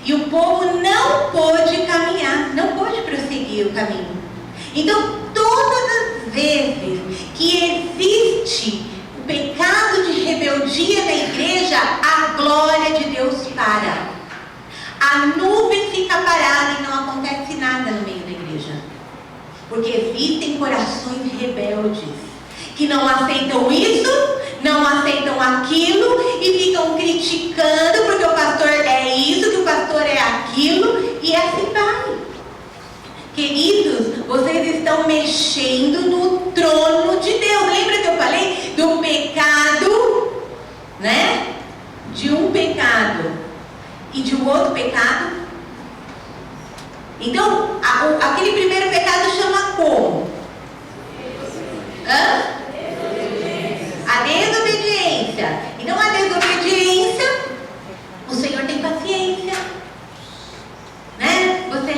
E o povo não pôde caminhar, não pôde prosseguir o caminho. Então, todas as vezes que existe o pecado de rebeldia na igreja, a glória de Deus para. A nuvem fica parada e não acontece nada no meio da igreja. Porque existem corações rebeldes que não aceitam isso, não aceitam aquilo e ficam criticando porque o pastor é isso, que o pastor é aquilo, e assim vai. Queridos, vocês estão mexendo no trono de Deus. Lembra que eu falei do pecado, né? De um pecado e de um outro pecado. Então, aquele primeiro pecado chama como? A desobediência. Então, a desobediência, o Senhor tem paciência, né? Você,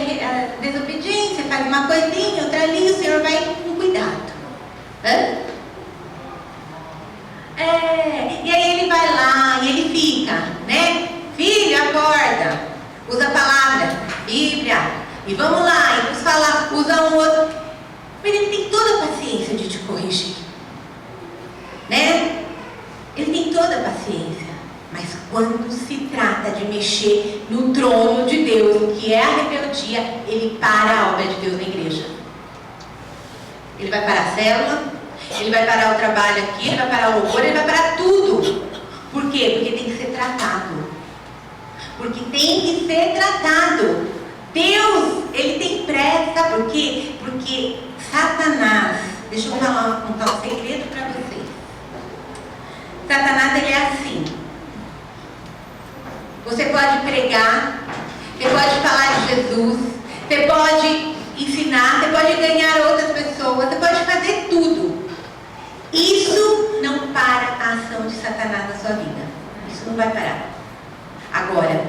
desobediência, faz uma coisinha, outra ali, o Senhor vai com cuidado. E aí ele vai lá e ele fica, né? Filho, acorda. Usa a palavra, Bíblia. E vamos lá, e fala, usa um outro. Mas ele tem toda a paciência de te corrigir, né? Ele tem toda a paciência. Mas quando se trata de mexer no trono de Deus, que é a rebeldia, ele para a obra de Deus na igreja. Ele vai parar a célula, ele vai parar o trabalho aqui, ele vai parar o louvor, ele vai parar tudo. Por quê? Porque tem que ser tratado. Porque tem que ser tratado. Deus, ele tem pressa, sabe por quê? Porque Satanás, deixa eu contar um segredo para vocês. Satanás, ele é assim. Você pode pregar, você pode falar de Jesus, você pode ensinar, você pode ganhar outras pessoas, você pode fazer tudo. Isso não para a ação de Satanás na sua vida. Isso não vai parar. Agora,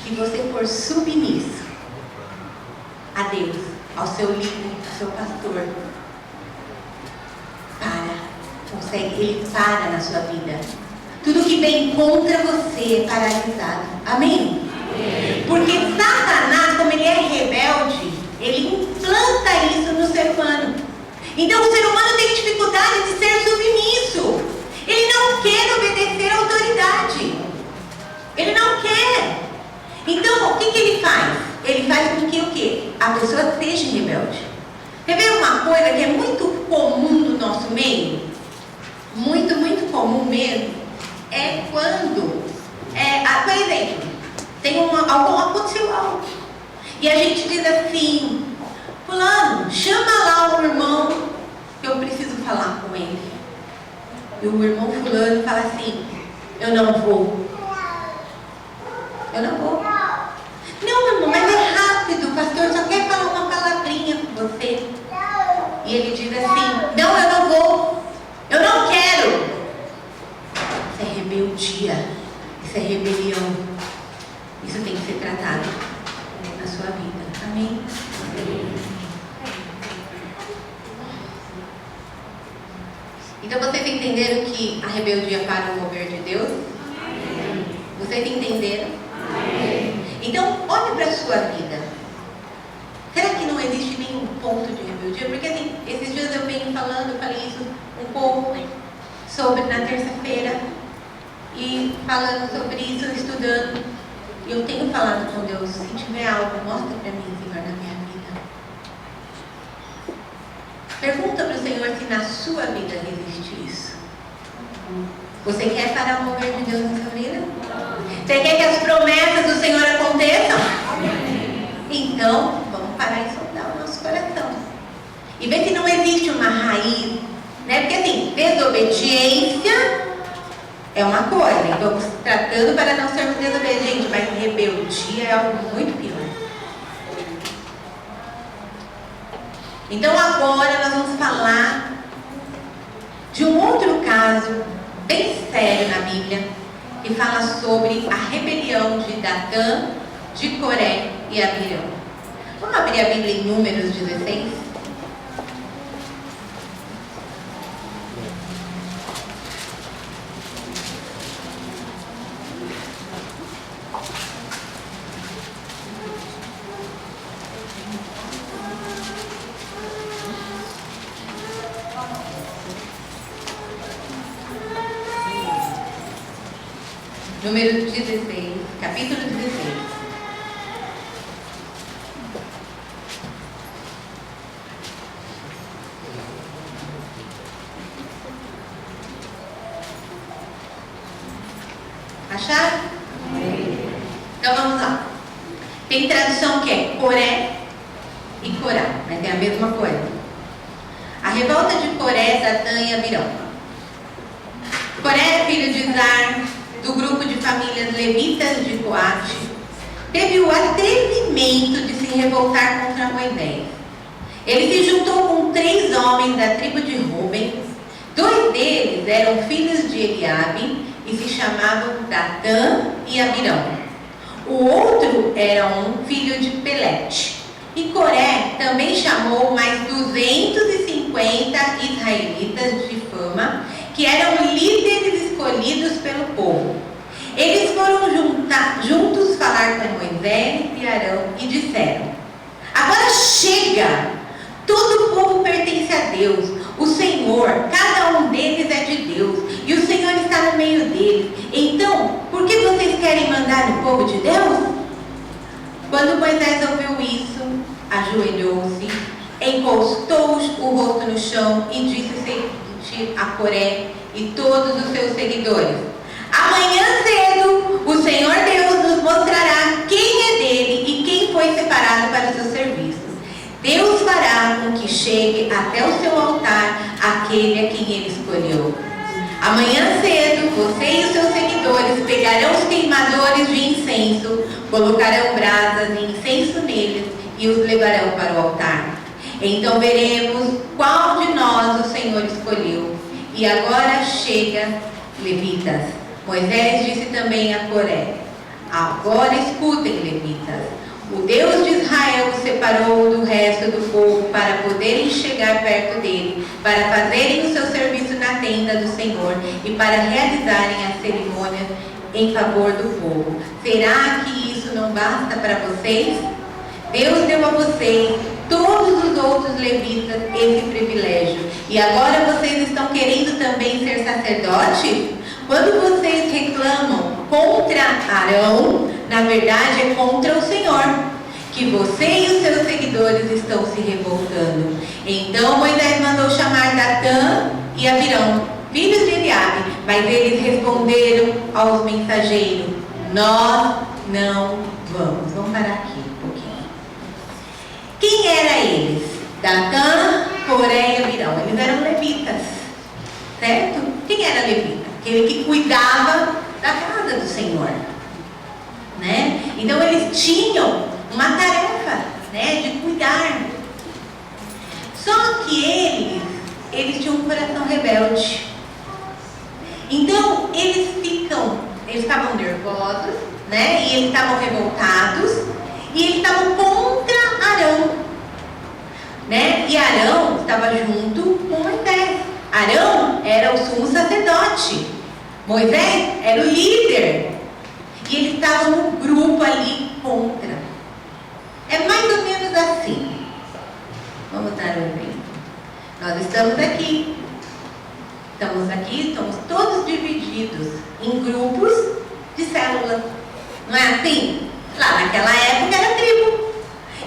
se você for submisso a Deus, ao seu líder, ao seu pastor, ele para na sua vida. Tudo que vem contra você é paralisado. Amém? Porque Satanás, como ele é rebelde, ele implanta isso no ser humano. Então o ser humano tem dificuldade de ser submisso. Ele não quer obedecer à autoridade. Ele não quer. Então o que ele faz? Ele faz com que o quê? A pessoa seja rebelde. Você vê uma coisa que é muito comum no nosso meio? Muito, muito comum mesmo. É quando, por exemplo, aconteceu algo. E a gente diz assim: fulano, chama lá o irmão que eu preciso falar com ele. E o irmão fulano fala assim: eu não vou. Eu não vou. Não, irmão, mas é rápido, o pastor só quer falar uma palavrinha com você. E ele diz assim: não, eu não vou. Eu não quero. Isso é rebeldia. Isso é rebelião. Isso tem que pecado na sua vida. Amém? Então vocês entenderam que a rebeldia para o mover de Deus? Vocês entenderam? Então olhe para a sua vida. Será que não existe nenhum ponto de rebeldia? Porque assim, esses dias eu venho falando, eu falei isso um pouco sobre na terça-feira, e falando sobre isso, estudando. E eu tenho falado com Deus: se tiver algo, mostra para mim, Senhor, na minha vida. Pergunta para o Senhor se na sua vida existe isso. Você quer parar o mover de Deus na sua vida? Você quer que as promessas do Senhor aconteçam? Então, vamos parar e sondar o nosso coração. E ver se não existe uma raiz, né? Porque assim, desobediência é uma coisa, e vamos tratando para não sermos desobedientes, mas rebeldia é algo muito pior. Então agora nós vamos falar de um outro caso bem sério na Bíblia, que fala sobre a rebelião de Datã, de Coré e Abirão. Vamos abrir a Bíblia em Números 16? Número 16, capítulo 16. Acharam? Então vamos lá. Tem tradução que é Coré e Corá, mas é a mesma coisa. A revolta de Coré, Datã e Abirão. Coré, filho de Zar, do grupo de famílias levitas de Coate, teve o atrevimento de se revoltar contra Moisés. Ele se juntou com 3 homens da tribo de Ruben. 2 deles eram filhos de Eliabe e se chamavam Datã e Abirão. O outro era um filho de Pelete. E Coré também chamou mais 250 israelitas de fama, que eram líderes escolhidos pelo povo. Eles foram juntos falar com Moisés e Arão e disseram: agora chega! Todo o povo pertence a Deus, o Senhor, cada um deles é de Deus, e o Senhor está no meio deles. Então, por que vocês querem mandar no povo de Deus? Quando Moisés ouviu isso, ajoelhou-se, encostou o rosto no chão e disse o seguinte a Coré e todos os seus seguidores: amanhã cedo o Senhor Deus nos mostrará quem é dele e quem foi separado para os seus serviços. Deus fará com que chegue até o seu altar aquele a quem ele escolheu. Amanhã cedo você e os seus seguidores pegarão os queimadores de incenso, colocarão brasas e incenso neles e os levarão para o altar. Então veremos qual de nós o Senhor escolheu. E agora chega, levitas. Moisés disse também a Coré: agora escutem, levitas. O Deus de Israel os separou do resto do povo para poderem chegar perto dele, para fazerem o seu serviço na tenda do Senhor e para realizarem a cerimônia em favor do povo. Será que isso não basta para vocês? Deus deu a vocês, todos os outros levitas, esse privilégio. E agora vocês estão querendo também ser sacerdotes? Quando vocês reclamam contra Arão, na verdade é contra o Senhor, que você e os seus seguidores estão se revoltando. Então Moisés mandou chamar Datã e Abirão, filhos de Eliabe, mas eles responderam aos mensageiros: nós não vamos. Vamos parar aqui um pouquinho. Quem eram eles? Datã, Coré e Abirão. Eles eram levitas, certo? Quem era levita? Aquele que cuidava da casa do Senhor, né? Então eles tinham uma tarefa, né, de cuidar. Só que eles tinham um coração rebelde. Então eles ficavam nervosos, né? E eles estavam revoltados e eles estavam contra Arão, né? E Arão estava junto com Moisés. Arão era o sumo sacerdote, Moisés era o líder, e eles estavam no grupo ali contra. É mais ou menos assim. Vamos dar um exemplo. Nós estamos aqui, estamos todos divididos em grupos de células. Não é assim? Lá naquela época era tribo.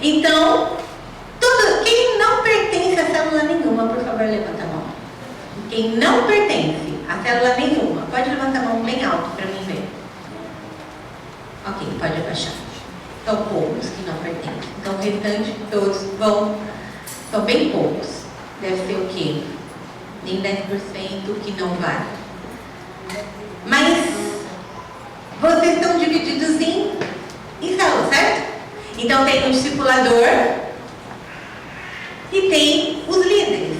Então, quem não pertence a célula nenhuma, por favor, levanta a mão. Quem não pertence a célula nenhuma, pode levantar a mão bem alto para mim ver. Ok, pode abaixar. São poucos que não pertencem. Então, o restante todos são bem poucos. Deve ser o quê? Nem 10% que não vai. Mas vocês estão divididos em células, certo? Então tem o discipulador e tem os líderes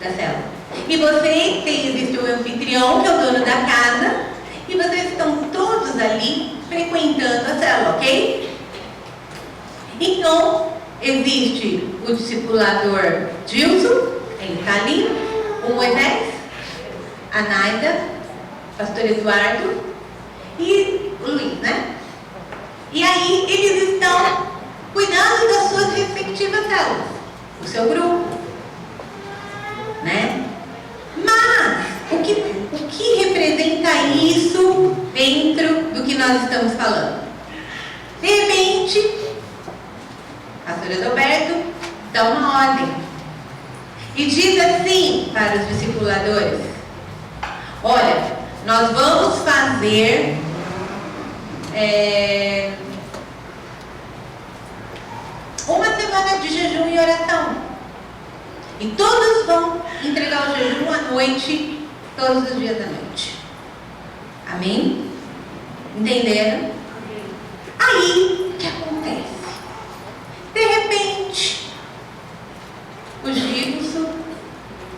da célula. E vocês, existe o anfitrião, que é o dono da casa, e vocês estão todos ali frequentando a célula, ok? Então, existe o discipulador Gilson, ele está ali, o Moisés, a Naida, o pastor Eduardo e o Luiz, né? E aí eles estão cuidando das suas respectivas células, o seu grupo, né? Mas o que representa isso dentro do que nós estamos falando? De repente, pastor Adalberto dá uma ordem e diz assim para os discipuladores: olha, nós vamos fazer uma semana de jejum e oração, e todos vão entregar o jejum à noite, todos os dias da noite. Amém? Entenderam? Aí, o que acontece? De repente, o Gilson,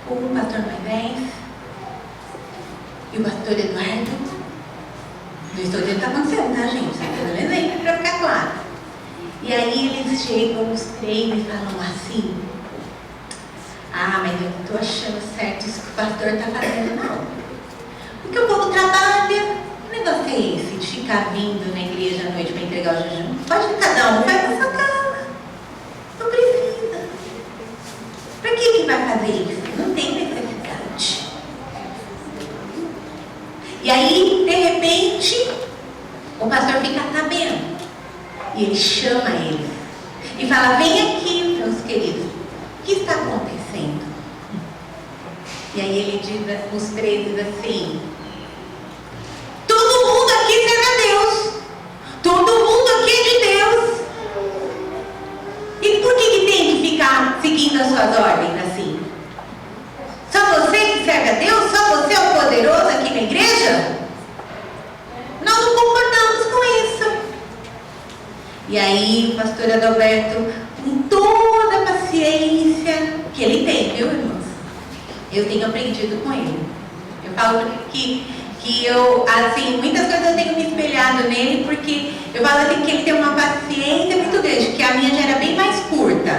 o pastor Moisés e o pastor Eduardo, não estou dizendo o que está acontecendo, tá, gente? Só estou dando exemplo para ficar claro. E aí eles chegam, os três, e falam assim: ah, mas eu não estou achando certo isso que o pastor está fazendo, não. Porque o povo trabalha, o negócio é esse, de ficar vindo na igreja à noite para entregar o jejum. Pode cada um, vai para sua casa. Não precisa. Para que vai fazer isso? Não tem necessidade. E aí, de repente, o pastor fica sabendo. E ele chama eles e fala: vem aqui, meus queridos, o que está acontecendo? E aí ele diz, os três diz assim: todo mundo aqui serve a Deus, todo mundo aqui é de Deus, e por que tem que ficar seguindo as suas ordens assim? Só você que serve a Deus? Só você é o poderoso aqui na igreja? Nós não concordamos com isso. E aí o pastor Adalberto, com toda a paciência que ele tem, viu, irmãos? Eu tenho aprendido com ele. Eu falo que eu, assim, muitas coisas eu tenho me espelhado nele, porque eu falo assim que ele tem uma paciência muito grande, que a minha já era bem mais curta,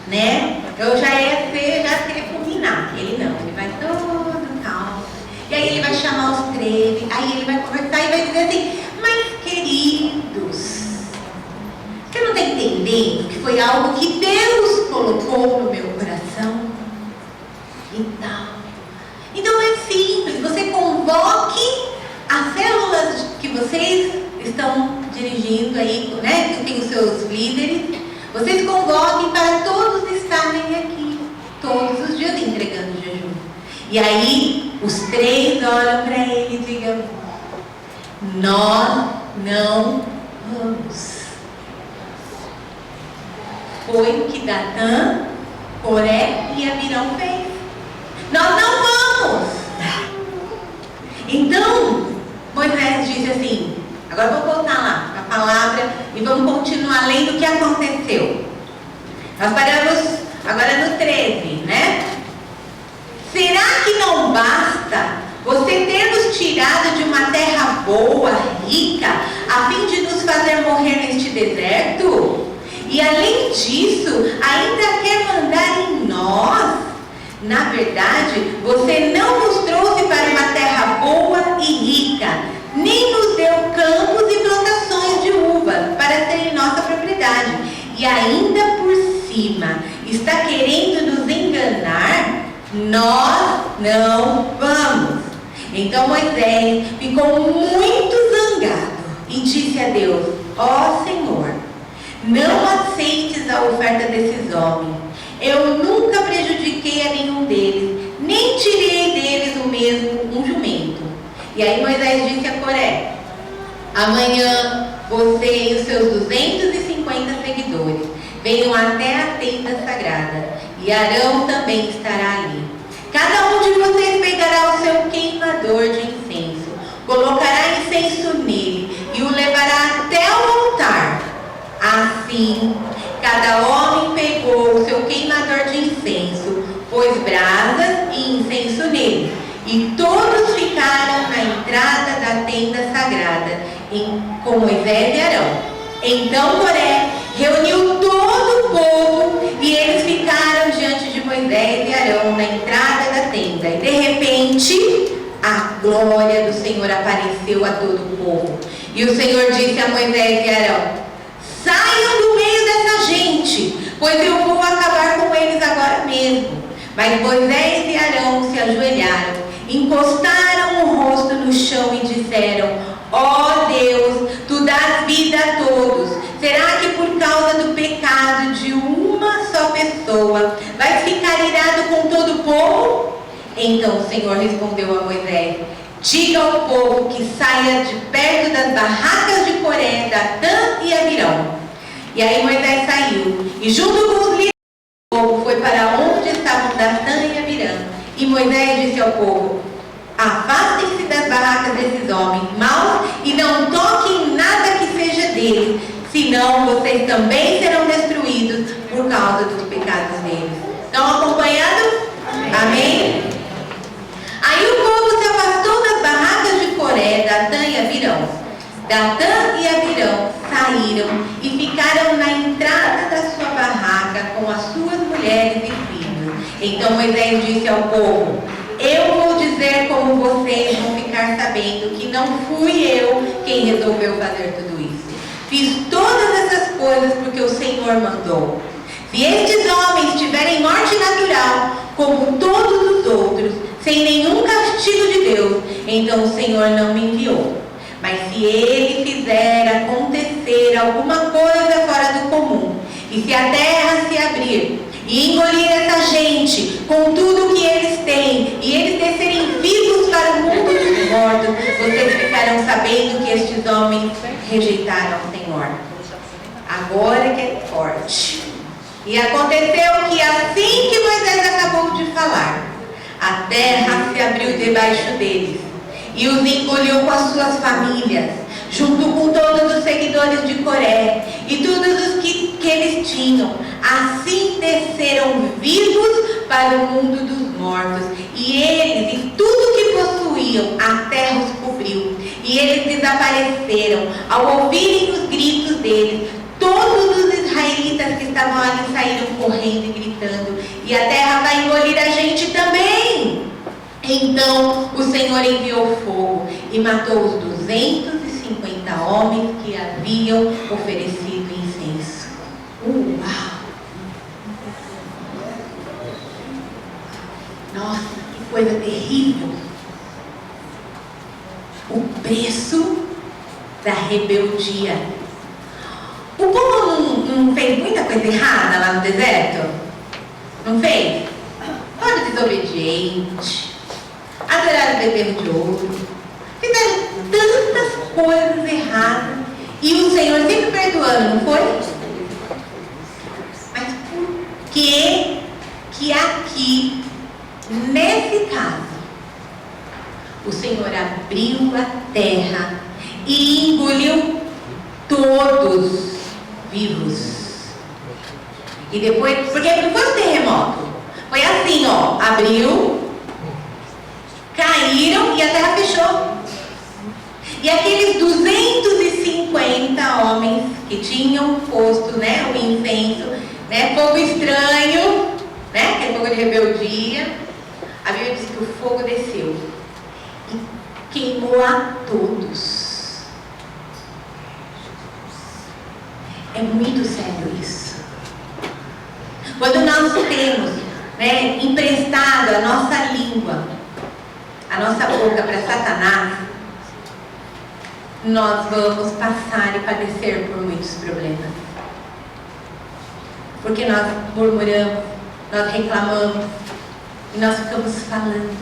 né? Eu já queria fulminar. Ele não, ele vai todo calmo. E aí ele vai chamar os três, aí ele vai conversar e vai dizer assim: mas queridos, você não está entendendo que foi algo que Deus colocou no meu coração? E tal. Então é simples, você convoque as células que vocês estão dirigindo aí, né? Que tem os seus líderes. Vocês convoquem para todos estarem aqui, todos os dias entregando jejum. E aí, os três olham para ele e digam: nós não vamos. Foi o que Datã, Coré e Abirão fez. Nós não vamos. Então, Moisés disse assim: agora vou voltar lá a palavra e vamos continuar lendo o que aconteceu. Nós paramos agora no 13, né? Será que não basta você ter nos tirado de uma terra boa, rica, a fim de nos fazer morrer neste deserto? E além disso, ainda quer mandar em nós? Na verdade, você não nos trouxe para uma terra boa e rica, nem nos deu campos e plantações de uvas para serem nossa propriedade. E ainda por cima, está querendo nos enganar? Nós não vamos. Então Moisés ficou muito zangado e disse a Deus: ó Senhor, não aceites a oferta desses homens. Eu nunca prejudiquei a nenhum deles, nem tirei deles o mesmo um jumento. E aí Moisés disse a Coré: amanhã você e os seus 250 seguidores venham até a tenda sagrada, e Arão também estará ali. Cada um de vocês pegará o seu queimador de incenso, colocará incenso nele e o levará até o altar. Assim, cada homem pegou o seu queimador de incenso, pôs brasas e incenso nele, e todos ficaram na entrada da tenda sagrada, com Moisés e Arão. Então Coré reuniu todo o povo e eles ficaram diante de Moisés e Arão na entrada da tenda. E de repente, a glória do Senhor apareceu a todo o povo. E o Senhor disse a Moisés e Arão: saiam do meio dessa gente, pois eu vou acabar com eles agora mesmo. Mas Moisés e Arão se ajoelharam, encostaram o rosto no chão e disseram: ó Deus, tu dás vida a todos. Será que por causa do pecado de uma só pessoa vais ficar irado com todo o povo? Então o Senhor respondeu a Moisés: diga ao povo que saia de perto das barracas de Coré, Datã e Abirão. E aí Moisés saiu, e junto com os líderes do povo foi para onde estavam Datã e Abirão. E Moisés disse ao povo: afastem-se das barracas desses homens maus e não toquem nada que seja deles, senão vocês também serão destruídos por causa dos pecados deles. Estão acompanhando? Amém? Aí o povo se afastou das barracas de Coré, Datã e Abirão. Datã e Abirão saíram e ficaram na entrada da sua barraca com as suas mulheres e filhos. Então Moisés disse ao povo: eu vou dizer como vocês vão ficar sabendo que não fui eu quem resolveu fazer tudo isso. Fiz todas essas coisas porque o Senhor mandou. Se estes homens tiverem morte natural, como todos os outros, sem nenhum castigo de Deus, então o Senhor não me enviou. Mas se ele fizer acontecer alguma coisa fora do comum, e se a terra se abrir e engolir essa gente com tudo que eles têm, e eles descerem vivos para o mundo dos mortos, vocês ficarão sabendo que estes homens rejeitaram o Senhor. Agora que é forte. E aconteceu que assim que Moisés acabou de falar, a terra se abriu debaixo deles e os engoliu com as suas famílias, junto com todos os seguidores de Coré e todos os que eles tinham. Assim desceram vivos para o mundo dos mortos, e eles e tudo que possuíam, a terra os cobriu, e eles desapareceram. Ao ouvirem os gritos deles, todos os israelitas que estavam ali saíram correndo e gritando: e a terra vai engolir a gente também. Então o Senhor enviou fogo e matou os 250 homens que haviam oferecido incenso. Uau! Nossa, que coisa terrível! O preço da rebeldia. O povo não fez muita coisa errada lá no deserto? Não fez? Foram desobedientes, adoraram bezerro de ouro, fizeram tantas coisas erradas, e o Senhor sempre perdoando, não foi? Mas por que aqui, nesse caso, o Senhor abriu a terra e engoliu todos vivos? E depois, porque não foi um terremoto, foi assim, ó, abriu, caíram e a terra fechou. E aqueles 250 150 homens que tinham posto, né, o incenso, né, fogo estranho, né, que é fogo de rebeldia. A Bíblia diz que o fogo desceu e queimou a todos. É muito sério isso. Quando nós temos, né, emprestado a nossa língua, a nossa boca para Satanás, nós vamos passar e padecer por muitos problemas. Porque nós murmuramos, nós reclamamos e nós ficamos falando.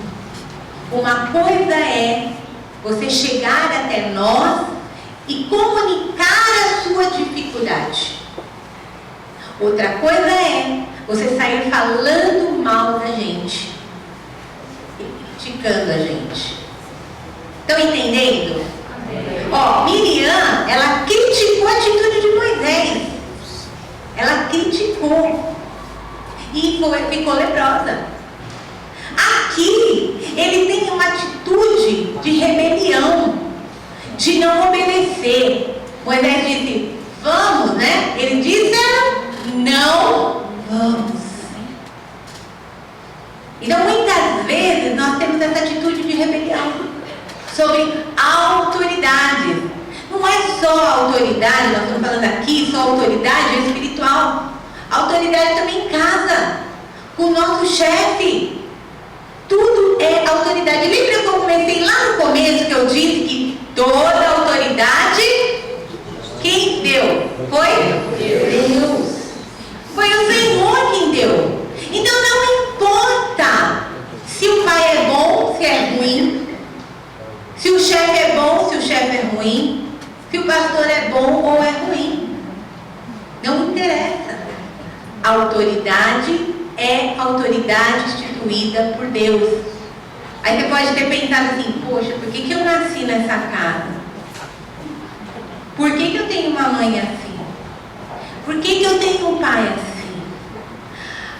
Uma coisa é você chegar até nós e comunicar a sua dificuldade. Outra coisa é você sair falando mal da gente, criticando a gente. Estão entendendo? Ó, Miriam, ela criticou a atitude de Moisés. Ela criticou e ficou leprosa. Aqui, ele tem uma atitude de rebelião, de não obedecer. Moisés disse, vamos, né? Ele disse, não vamos. Então, muitas vezes, nós temos essa atitude de rebelião sobre autoridade. Não é só autoridade, nós estamos falando aqui, só autoridade espiritual. Autoridade também em casa, com o nosso chefe. Tudo é autoridade. Lembra que eu comecei lá no começo que eu disse que toda autoridade, quem deu? Foi Deus. Foi o Senhor quem deu. Então não importa se o pai é bom, se é ruim, se o chefe é bom, se o chefe é ruim, se o pastor é bom ou é ruim. Não interessa. A autoridade é autoridade instituída por Deus. Aí você pode ter pensado assim, poxa, por que eu nasci nessa casa? Por que eu tenho uma mãe assim? Por que eu tenho um pai assim?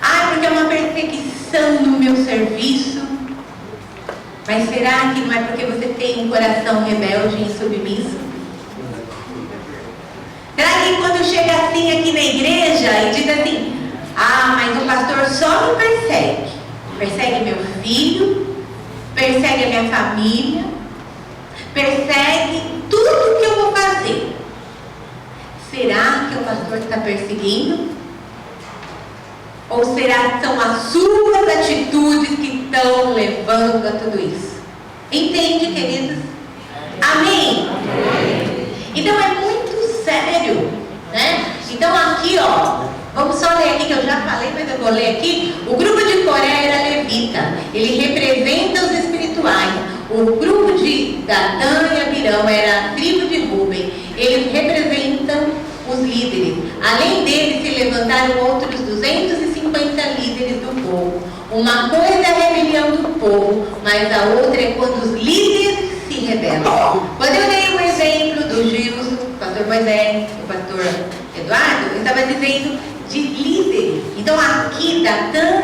Ah, porque é uma perseguição no meu serviço. Mas será que não é porque você tem um coração rebelde e insubmisso? Será que quando chega assim aqui na igreja e diz assim, ah, mas o pastor só me persegue. Persegue meu filho, persegue a minha família, persegue tudo que eu vou fazer. Será que o pastor está perseguindo? Ou será que são as suas atitudes que estão levando a tudo isso? Entende, queridos? Amém? Amém. Então é muito sério, né? Então aqui, ó, vamos só ler aqui que eu já falei, mas eu vou ler aqui. O grupo de Coré era levita, ele representa os espirituais. O grupo de Datã e Abirão era a tribo de Rúben, eles representam os líderes. Além deles se levantaram outros 250 líderes do povo. Uma coisa é a rebelião do povo, mas a outra é quando os líderes se rebelam. Quando eu dei o exemplo do Gilson, o pastor Moisés, o pastor Eduardo, eu estava dizendo de líderes. Então aqui, Datã,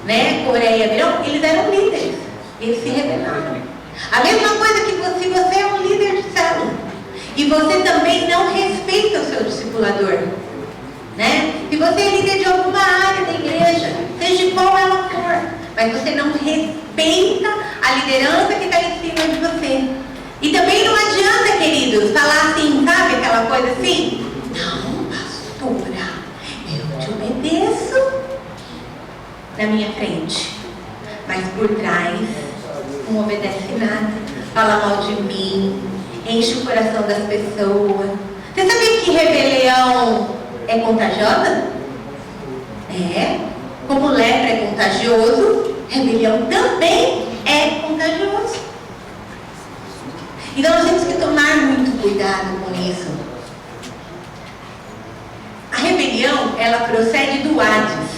né, Coré e Abirão, eles eram líderes. Eles se rebelaram. A mesma coisa que se você é um líder de célula e você também não respeita o seu discipulador, né? Se você é líder de alguma área da igreja, seja qual ela for, mas você não respeita a liderança que está em cima de você. E também não adianta, queridos, falar assim, sabe aquela coisa assim? Não, pastora, eu te obedeço na minha frente, mas por trás não obedece nada, fala mal de mim, enche o coração das pessoas. Você sabia que rebelião é contagiosa? É. Como lepra é contagioso, rebelião também é contagioso. Então nós temos que tomar muito cuidado com isso. A rebelião, ela procede do Hades.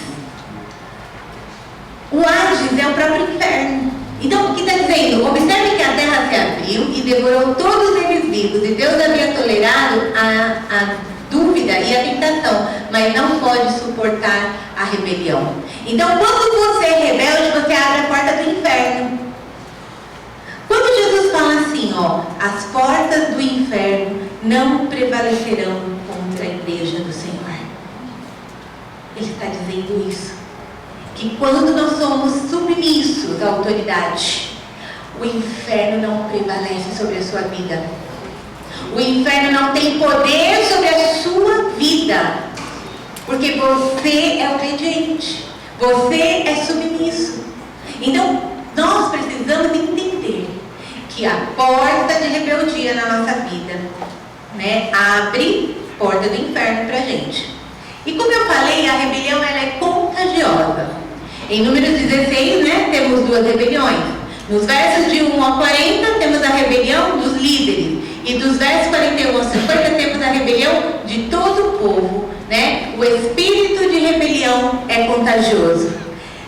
O Hades é o próprio inferno. Então, o que está dizendo? Observe que a terra se abriu e devorou todos eles vivos. E Deus havia tolerado a dúvida e a tentação, mas não pode suportar a rebelião. Então, quando você é rebelde, você abre a porta do inferno. Quando Jesus fala assim, ó, as portas do inferno não prevalecerão contra a igreja do Senhor. Ele está dizendo isso, que quando nós somos submissos à autoridade, o inferno não prevalece sobre a sua vida. O inferno não tem poder sobre a sua vida, porque você é obediente, você é submisso. Então, nós precisamos entender que a porta de rebeldia na nossa vida, né, abre porta do inferno para a gente. E como eu falei, a rebelião ela é contagiosa. Em Números 16, né, temos duas rebeliões. Nos versos de 1 a 40, temos a rebelião dos líderes. E dos versos 41 a 50, temos a rebelião de todo o povo, né? O espírito de rebelião é contagioso.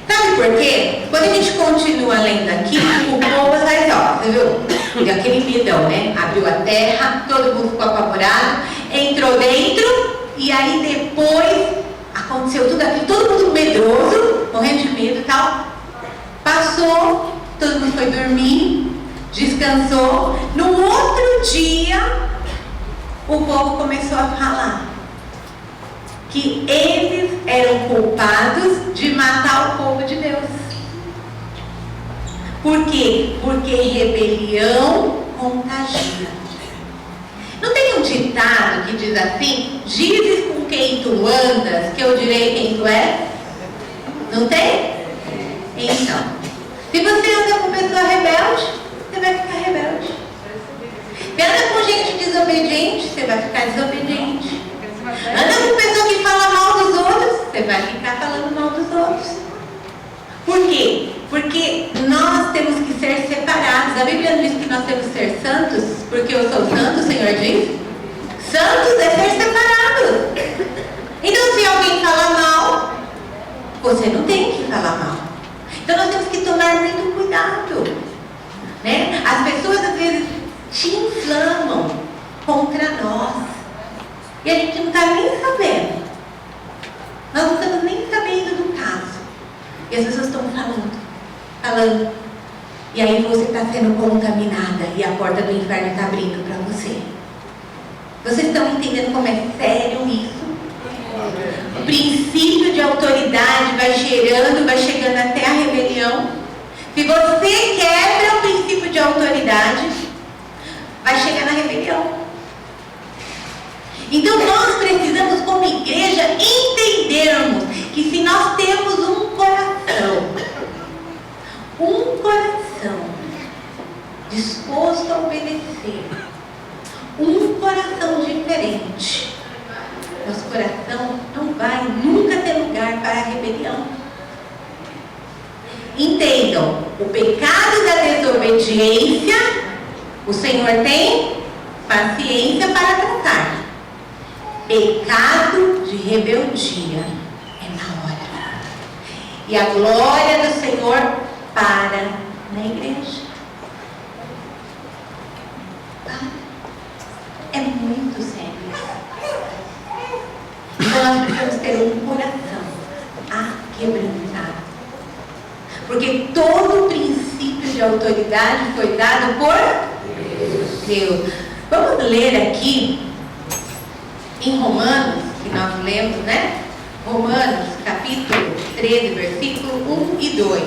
Sabe por quê? Quando a gente continua lendo aqui, o povo faz, ó, você viu? Deu aquele medão, né? Abriu a terra, todo mundo ficou apavorado, entrou dentro, e aí depois aconteceu tudo aquilo, todo mundo medroso, morrendo de medo e tal. Passou, todo mundo foi dormir, descansou. No outro dia, o povo começou a falar que eles eram culpados de matar o povo de Deus. Por quê? Porque rebelião contagia. Não tem um ditado que diz assim: dizes com quem tu andas, que eu direi quem tu és? Não tem? Então, se você anda com pessoa rebelde, você vai ficar rebelde. Se anda com gente desobediente, você vai ficar desobediente. Anda com pessoa que fala mal dos outros, você vai ficar falando mal dos outros. Por quê? Porque nós temos que ser separados. A Bíblia diz que nós temos que ser santos, porque eu sou santo, o Senhor diz. Santos é ser separados. Então, se alguém fala mal, você não tem que falar mal. Então, nós temos que tomar muito cuidado, né? As pessoas, às vezes, te inflamam contra nós. E a gente não está nem sabendo. Nós não estamos nem sabendo do caso. E as pessoas estão falando. E aí você está sendo contaminada e a porta do inferno está abrindo para você. Vocês estão entendendo como é sério isso? O princípio de autoridade vai chegando até a rebelião. Se você quebra o princípio de autoridade, vai chegar na rebelião. Então nós precisamos, como igreja, entendermos que se nós temos um coração disposto a obedecer, um coração diferente, nosso coração não vai nunca ter lugar para a rebelião. Entendam, o pecado da desobediência, o Senhor tem paciência para tratar. Pecado de rebeldia é na hora. E a glória do Senhor para na igreja. É muito sério. Então nós precisamos ter um coração aquebrantado. Porque todo o princípio de autoridade foi dado por Deus. Vamos ler aqui em Romanos, que nós lemos, né? Romanos, capítulo 13, versículo 1 e 2.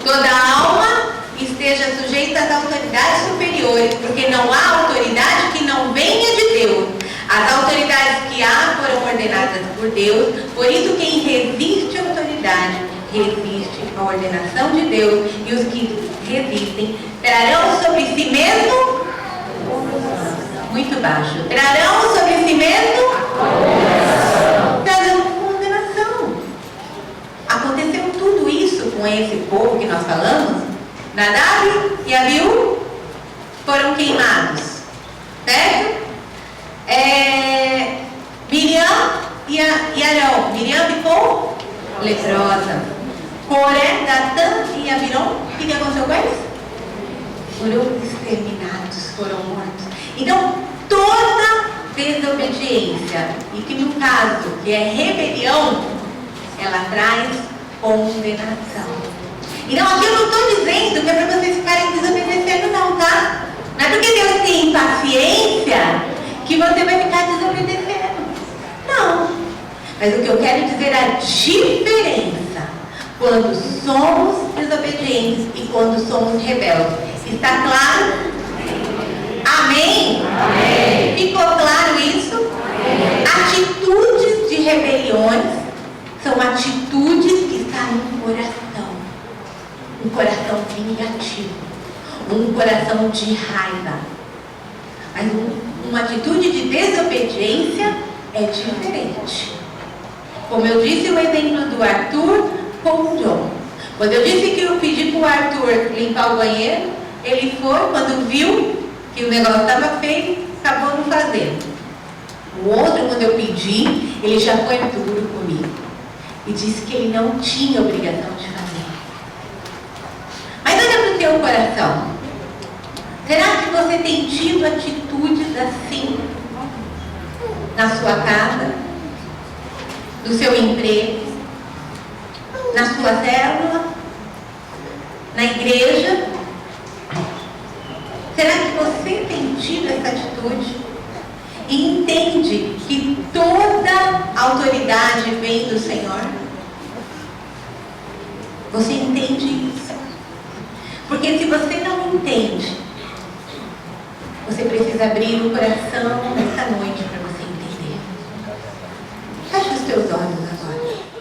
Toda alma esteja sujeita às autoridades superiores, porque não há autoridade que não venha de Deus. As autoridades que há foram ordenadas por Deus, por isso quem resiste à autoridade, resiste à ordenação de Deus, e os que resistem trarão sobre si mesmo, muito baixo, trarão sobre si mesmo condenação. Aconteceu tudo isso com esse povo que nós falamos. Nadab e Abiú foram queimados, certo? Miriam e Arão. Miriam ficou leprosa. Coré, Datã e Abiram, o que aconteceu com eles? Foram exterminados, foram mortos. Então, toda desobediência, e que no caso que é rebelião, ela traz condenação. Então aqui eu não estou dizendo que é para vocês ficarem desobedecendo não, tá? Não é porque Deus tem paciência que você vai ficar desobedecendo. Não. Mas o que eu quero dizer é a diferença quando somos desobedientes e quando somos rebeldes. Está claro? Amém? Amém. Ficou claro isso? Amém. Atitudes de rebeliões são atitudes que saem do coração. Um coração vingativo. Um coração de raiva. Mas uma atitude de desobediência é diferente. Como eu disse o exemplo do Arthur com o John. Quando eu disse que eu pedi para o Arthur limpar o banheiro, ele foi, quando viu que o negócio estava feio, acabou não fazendo. O outro, quando eu pedi, ele já foi duro comigo. E disse que ele não tinha obrigação de fazer. Mas olha para o teu coração. Será que você tem tido atitudes assim na sua casa, no seu emprego, na sua célula, na igreja? Será que você tem tido essa atitude? E entende que toda autoridade vem do Senhor? Você entende isso? Porque se você não entende, você precisa abrir o coração nessa noite para você entender. Feche os teus olhos agora.